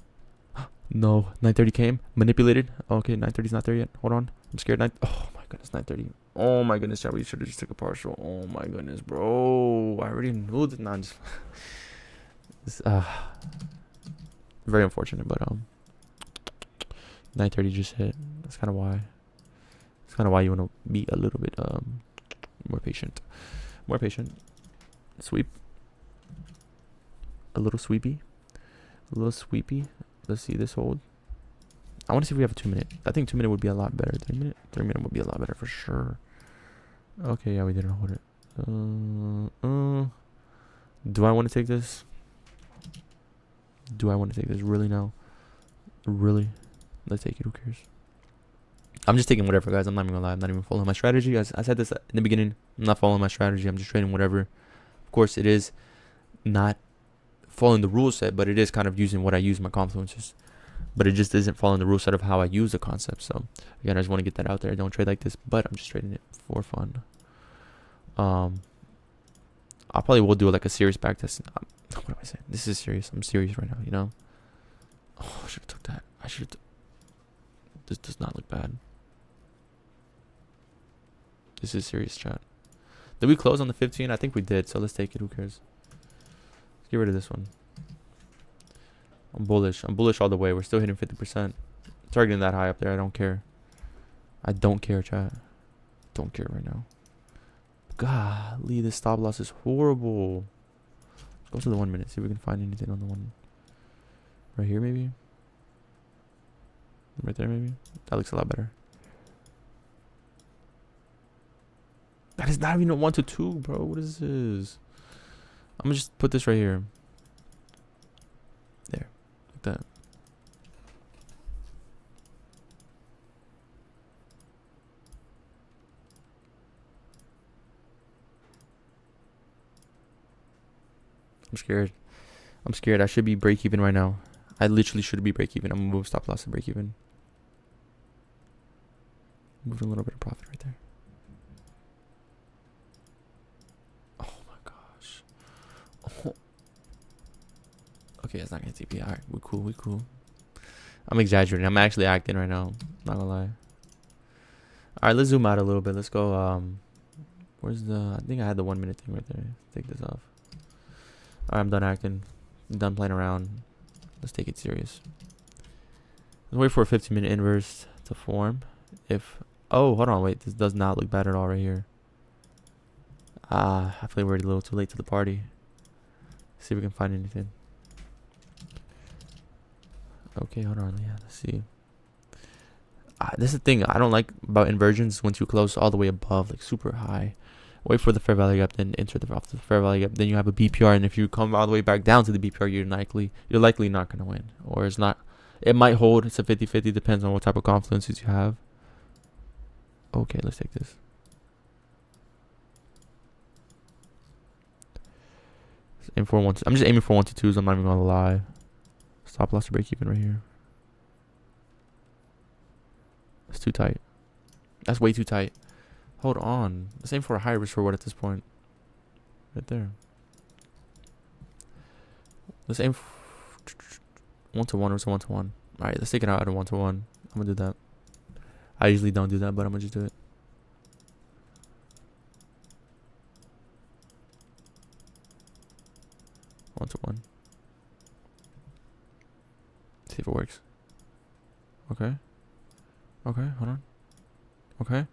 No. 930 came. Manipulated. Okay. 930's not there yet. Hold on. I'm scared. Oh my goodness. 930. Oh my goodness, chat. We should have just took a partial. Oh my goodness, bro. I already knew that. Nah, just. It's, very unfortunate, but 930 just hit. That's kind of why. That's kind of why you want to be a little bit more patient. Sweep. A little sweepy. Let's see this hold. I want to see if we have a 2 minute. I think 2 minute would be a lot better. 3 minute would be a lot better for sure. Okay, yeah, we didn't hold it. Do I want to take this? Really now? Really? Let's take it. Who cares? I'm just taking whatever, guys. I'm not even gonna lie. I'm not even following my strategy. I said this in the beginning. I'm not following my strategy. I'm just trading whatever. Of course, it is not following the rule set, but it is kind of using what I use in my confluences. But it just isn't following the rule set of how I use the concept. So again, I just want to get that out there. I don't trade like this, but I'm just trading it for fun. I probably will do like a serious back test. What am I saying? This is serious. I'm serious right now. You know. Oh, I should have took that. I should. This does not look bad. This is serious, chat. Did we close on the 15? I think we did. So let's take it. Who cares? Let's get rid of this one. I'm bullish. I'm bullish all the way. We're still hitting 50%. Targeting that high up there. I don't care. I don't care, chat. Don't care right now. Golly, this stop loss is horrible. Let's go to the 1 minute. See if we can find anything on the one. Right here, maybe. Right there, maybe. That looks a lot better. That is not even a 1 to 2, bro. What is this? I'm gonna just put this right here. There. Like that. I'm scared. I'm scared. I should be break even right now. I literally should be break even. I'm gonna move stop loss to break even. Move a little bit of profit right there. Oh my gosh. Oh. Okay, it's not gonna TP. Alright, we cool, we cool. I'm exaggerating. I'm actually acting right now. Not gonna lie. Alright, let's zoom out a little bit. Let's go, where's the, I think I had the 1 minute thing right there. Take this off. Alright, I'm done acting. I'm done playing around. Let's take it serious. Let's wait for a 15-minute inverse to form. If, oh, hold on, wait. This does not look bad at all right here. I feel like we're a little too late to the party. See if we can find anything. Okay, hold on. Yeah, let's see. This is the thing I don't like about inversions. Once you close all the way above, like super high, wait for the fair value gap, then enter the off the fair value gap. Then you have a BPR, and if you come all the way back down to the BPR, you're likely not gonna win, or it's not. It might hold. It's a 50-50. Depends on what type of confluences you have. Okay, let's take this. Let's aim for 1. I'm just aiming for 1 to 2s. I'm not even gonna lie. Stop loss to break even right here. It's too tight. That's way too tight. Hold on. Let's aim for a high risk reward at this point. Right there. Let's aim 1 to 1 or 1 to 1. Alright, let's take it out at a 1 to 1. I'm gonna do that. I usually don't do that, but I'm gonna just do it. One to 1. See if it works. Okay. Okay, hold on. Okay.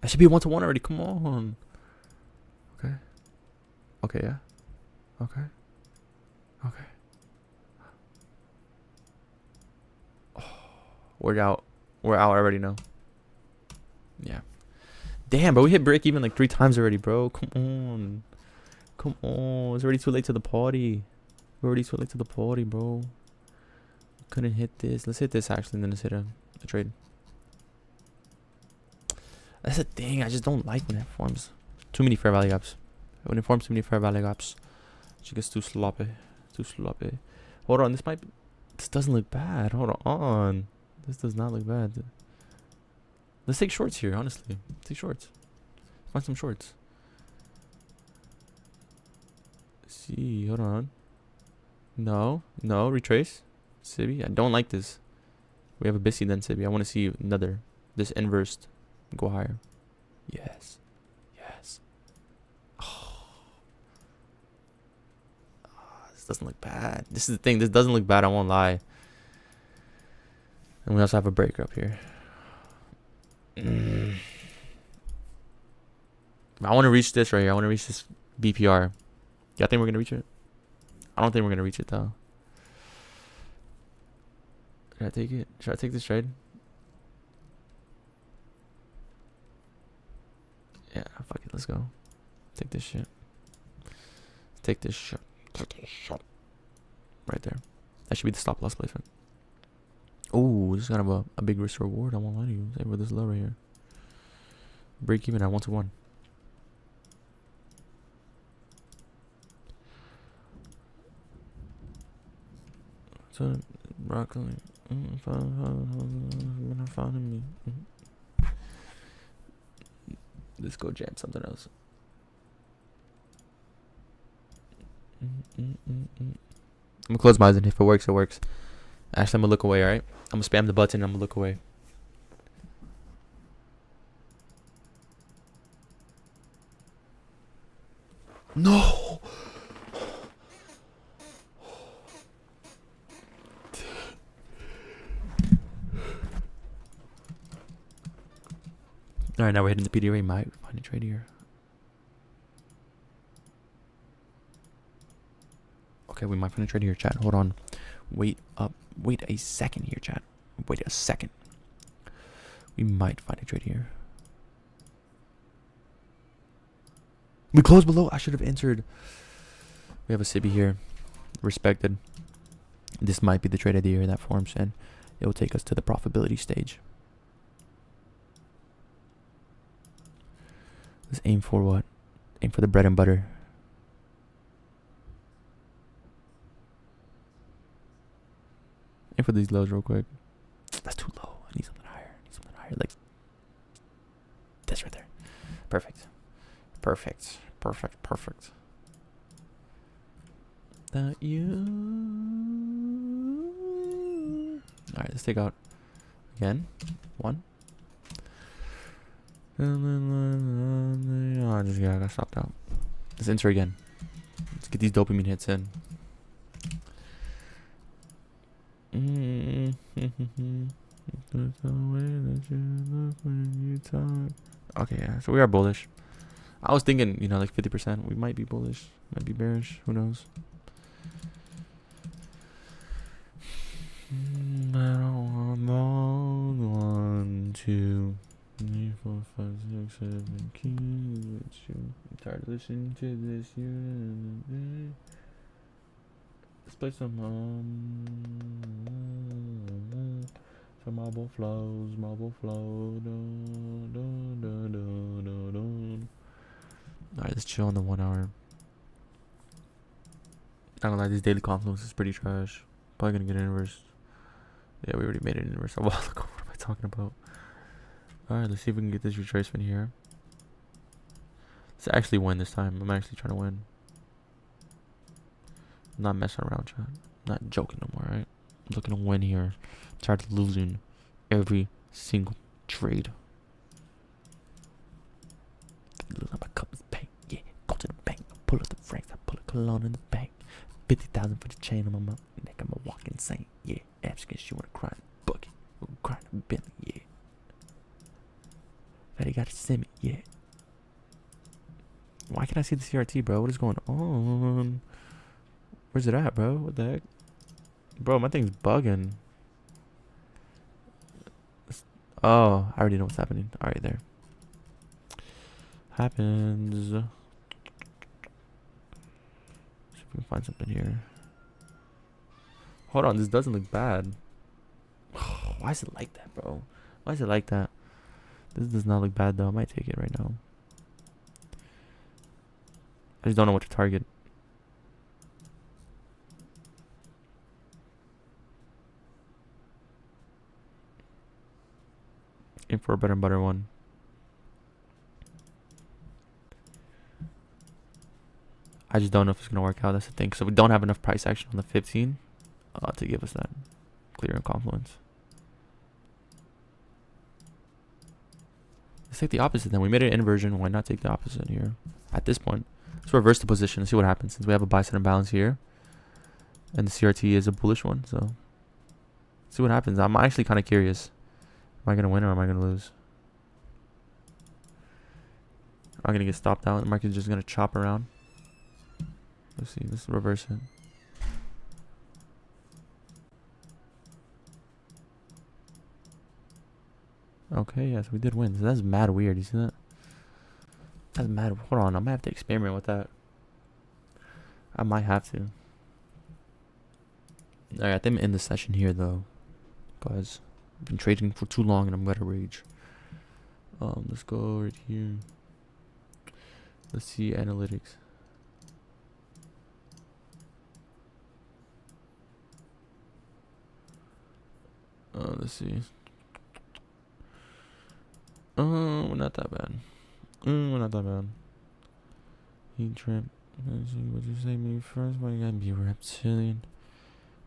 I should be 1 to 1 already. Come on. Okay. Okay, yeah. Okay. Okay. Oh, we're out. We're out. I already know. Yeah. Damn, bro. We hit break even like 3 times already, bro. Come on. Come on. It's already too late to the party. We're already too late to the party, bro. Couldn't hit this. Let's hit this actually, and then let's hit a trade. That's the thing. I just don't like when it forms too many fair value gaps. When it forms too many fair value gaps, it gets too sloppy. Too sloppy. Hold on. This doesn't look bad. Hold on. This does not look bad. Let's take shorts here, honestly. Take shorts. Find some shorts. Let's see. Hold on. No. No. Retrace. Sibi. I don't like this. We have a Bissy then Sibi. I want to see another. This inversed. Go higher. Yes. Yes. Oh. This doesn't look bad. This is the thing. This doesn't look bad. I won't lie. And we also have a breaker up here. I want to reach this right here. I want to reach this BPR. Y'all think we're going to reach it? I don't think we're going to reach it though. Should I take it? Should I take this trade? Yeah, fuck it. Let's go. Take this shit. Take this shit. Take this shit. Right there. That should be the stop loss placement. Oh, this is kind of a big risk reward. I won't lie to you. Say with this low right here. Break even at 1 to 1. So, broccoli. Found me. Let's go jam something else. I'm gonna close my eyes, and if it works, it works. Actually, I'm gonna look away, alright? I'm gonna spam the button, I'm gonna look away. No! Alright, now we're hitting the PDRA. Might find a trade here. Okay, we might find a trade here, chat. Hold on. Wait up. Wait a second here, chat. Wait a second. We might find a trade here. We closed below. I should have entered. We have a Sibby here. Respected. This might be the trade of the year that forms, and it will take us to the profitability stage. Let's aim for what? Aim for the bread and butter. Aim for these lows real quick. That's too low. I need something higher. Like this right there. Perfect. That you. Alright, let's take out again. One. Oh, I got stopped out. Let's enter again. Let's get these dopamine hits in. Okay, yeah, so we are bullish. I was thinking, you know, like 50%. We might be bullish, might be bearish. Who knows? I don't want 1, 2, 3, 4, 5, 6, 7 keys. I'm tired of listening to this. Let's play some marble flows, marble flow. Alright, let's chill on the 1 hour. Not gonna lie, this daily confluence is pretty trash. Probably gonna get an inverse. Yeah, we already made an inverse a while ago. What am I talking about? Alright, let's see if we can get this retracement here. Let's actually win this time. I'm actually trying to win. I'm not messing around, chat. I'm not joking no more, right? I'm looking to win here. I'm tired of losing every single trade. My cup is bank, yeah. Go to the bank, pull up the francs, I pull a cologne in the bank. 50,000 for the chain on my neck, I'm a walking saint, yeah. African, she wanna cry in the bucket, cry in the Bentley, yeah. Fatty got a semi, yeah. Why can't I see the CRT, bro? What is going on? Where's it at, bro? What the heck? Bro, my thing's bugging. Oh, I already know what's happening. Alright, there. Happens. See if we can find something here. Hold on, this doesn't look bad. Why is it like that, bro? Why is it like that? This does not look bad, though. I might take it right now. I just don't know what to target. Aim for a bread and butter one. I just don't know if it's gonna work out. That's the thing. So we don't have enough price action on the 15 to give us that clear and confluence. Let's take the opposite then. We made an inversion. Why not take the opposite here at this point? Let's reverse the position and see what happens, since we have a buy side imbalance here and the CRT is a bullish one. So see what happens. I'm actually kind of curious. Am I gonna win or am I gonna lose? I'm gonna get stopped out. The market's just gonna chop around. Let's see. Let's reverse it. Okay, yes, we did win. So that's mad weird. You see that? That's mad. Hold on, I might have to experiment with that. I might have to. Alright, I think I'm in the session here though, guys. I've been trading for too long and I'm gonna rage. Let's go right here. Let's see analytics. Let's see. Not that bad. Not that bad. Heat trip. Would you say me first? Why you gotta be reptilian?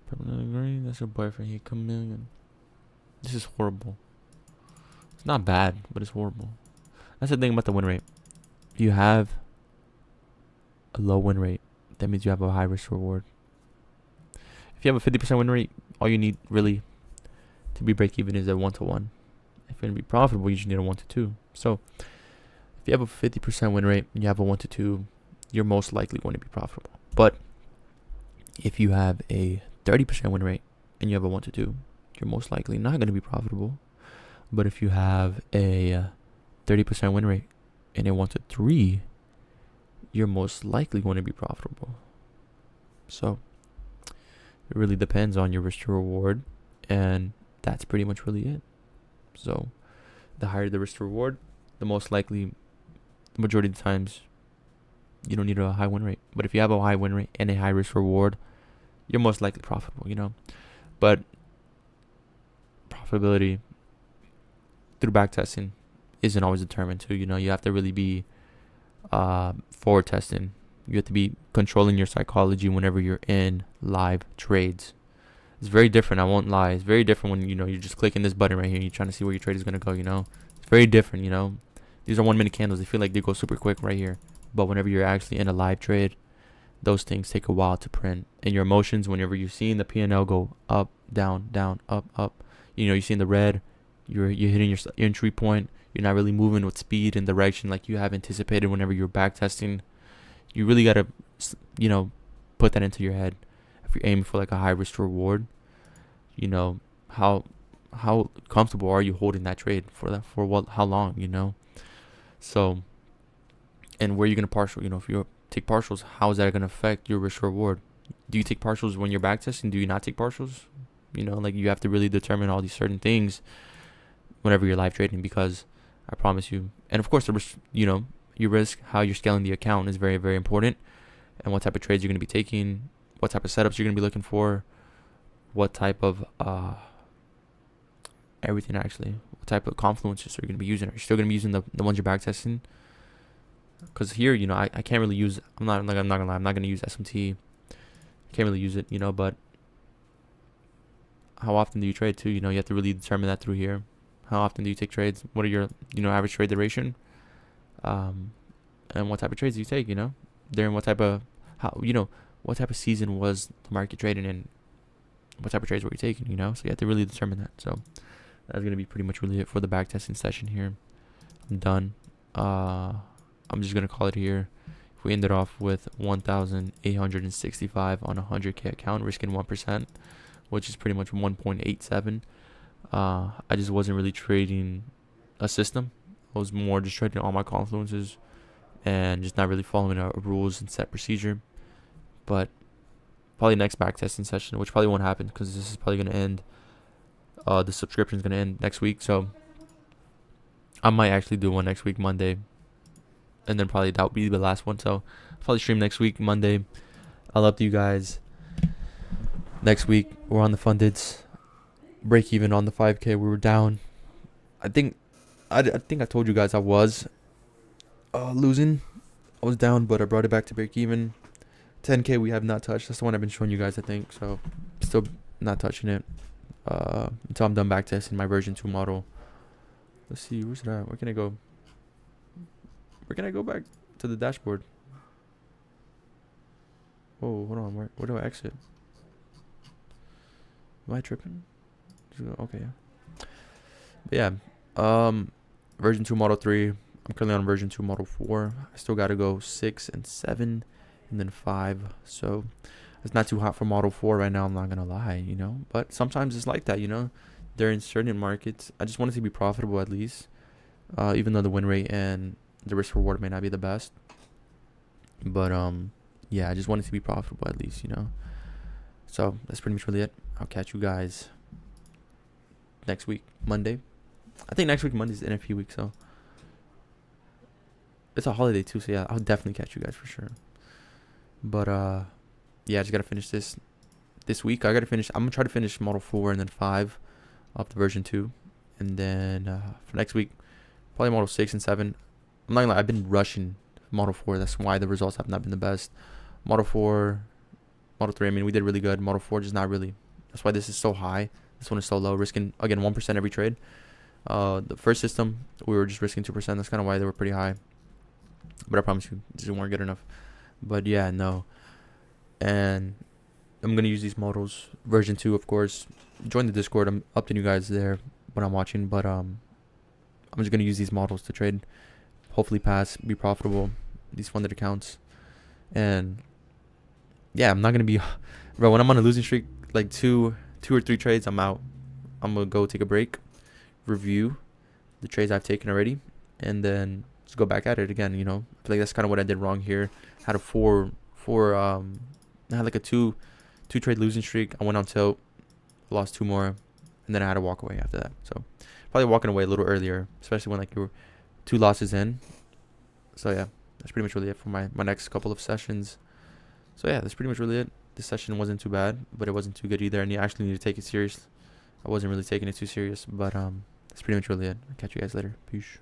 Permanent agree. That's your boyfriend. He chameleon. This is horrible. It's not bad, but it's horrible. That's the thing about the win rate. You have a low win rate. That means you have a high risk reward. If you have a 50% win rate, all you need really to be break even is a 1-to-1. If you're gonna be profitable, you just need a 1-to-2. So if you have a 50% win rate and you have a 1-to-2, you're most likely going to be profitable. But if you have a 30% win rate and you have a 1-to-2, you're most likely not going to be profitable. But if you have a 30% win rate and a 1-to-3, you're most likely going to be profitable. So it really depends on your risk to reward, and that's pretty much really it. So the higher the risk to reward, the most likely, the majority of the times, you don't need a high win rate. But if you have a high win rate and a high risk reward, you're most likely profitable, But profitability through backtesting isn't always determined too. You have to really be forward testing. You have to be controlling your psychology whenever you're in live trades. It's very different. I won't lie. It's very different when you're just clicking this button right here and you're trying to see where your trade is gonna go. It's very different. These are 1 minute candles. They feel like they go super quick right here. But whenever you're actually in a live trade, those things take a while to print. And your emotions, whenever you're seeing the P&L go up, down, down, up, up, you're seeing the red. You're hitting your entry point. You're not really moving with speed and direction like you have anticipated whenever you're back testing. You really got to, put that into your head. If you're aiming for like a high risk reward, how comfortable are you holding that trade how long, So, and where you're going to partial, if you take partials, how is that going to affect your risk reward? Do you take partials when you're back testing? Do you not take partials? You have to really determine all these certain things whenever you're live trading, because I promise you, and of course the risk, your risk, how you're scaling the account is very, very important, and what type of trades you're going to be taking, what type of setups you're going to be looking for, what type of everything actually, what type of confluences are you going to be using? Are you still going to be using the ones you're back testing? Because here, I can't really use. I'm not gonna lie. I'm not gonna use SMT. I can't really use it, but how often do you trade too? You have to really determine that through here. How often do you take trades? What are your average trade duration? And what type of trades do you take? During what type of what type of season was the market trading in? What type of trades were you taking? So you have to really determine that. So that's gonna be pretty much really it for the backtesting session here. I'm done. I'm just gonna call it here. If we ended off with 1,865 on a 100K account, risking 1%, which is pretty much 1.87. I just wasn't really trading a system. I was more just trading all my confluences and just not really following a rules and set procedure. But probably next backtesting session, which probably won't happen because this is probably gonna end. The subscription is gonna end next week, so I might actually do one next week, Monday. And then probably that would be the last one. So I'll probably stream next week, Monday. I'll update you guys next week. We're on the fundeds. Break even on the 5K. We were down. I think I told you guys I was losing. I was down, but I brought it back to break even. 10K we have not touched. That's the one I've been showing you guys, I think. So still not touching it until I'm done back testing my version 2 model. Let's see. Where's it at? Where can I go? Where can I go back to the dashboard? Oh, hold on. Where do I exit? Am I tripping? Okay, yeah. But yeah. Version 2 Model 3. I'm currently on version 2 Model 4. I still got to go 6 and 7 and then 5. So it's not too hot for Model 4 right now. I'm not going to lie, But sometimes it's like that, During certain markets, I just wanted to be profitable at least. Even though the win rate and the risk reward may not be the best, but yeah, I just wanted to be profitable at least, So that's pretty much really it. I'll catch you guys next week, Monday. I think next week Monday's the NFP week, so it's a holiday too. So yeah, I'll definitely catch you guys for sure. But yeah, I just gotta finish this week. I'm gonna try to finish Model 4 and then 5 up to version 2, and then for next week, probably Model 6 and 7. I'm not gonna lie, I've been rushing Model 4. That's why the results have not been the best. Model 4, Model 3, I mean, we did really good. Model 4, just not really. That's why this is so high. This one is so low, risking, again, 1% every trade. The first system, we were just risking 2%. That's kind of why they were pretty high. But I promise you, these weren't good enough. But yeah, no. And I'm going to use these models. Version 2, of course. Join the Discord. I'm updating you guys there when I'm watching. But I'm just going to use these models to trade. Hopefully pass, be profitable. These funded accounts. And yeah, I'm not going to be... Bro, when I'm on a losing streak, like two or three trades, I'm out. I'm going to go take a break. Review the trades I've taken already. And then just go back at it again, you know. I feel like that's kind of what I did wrong here. Had a I had like a two trade losing streak. I went on tilt, lost 2 more, and then I had to walk away after that. So probably walking away a little earlier, especially when like you were 2 losses in. So yeah, that's pretty much really it for my next couple of sessions. So yeah, that's pretty much really it. This session wasn't too bad, but it wasn't too good either. And you actually need to take it serious. I wasn't really taking it too serious, but that's pretty much really it. I'll catch you guys later. Peace.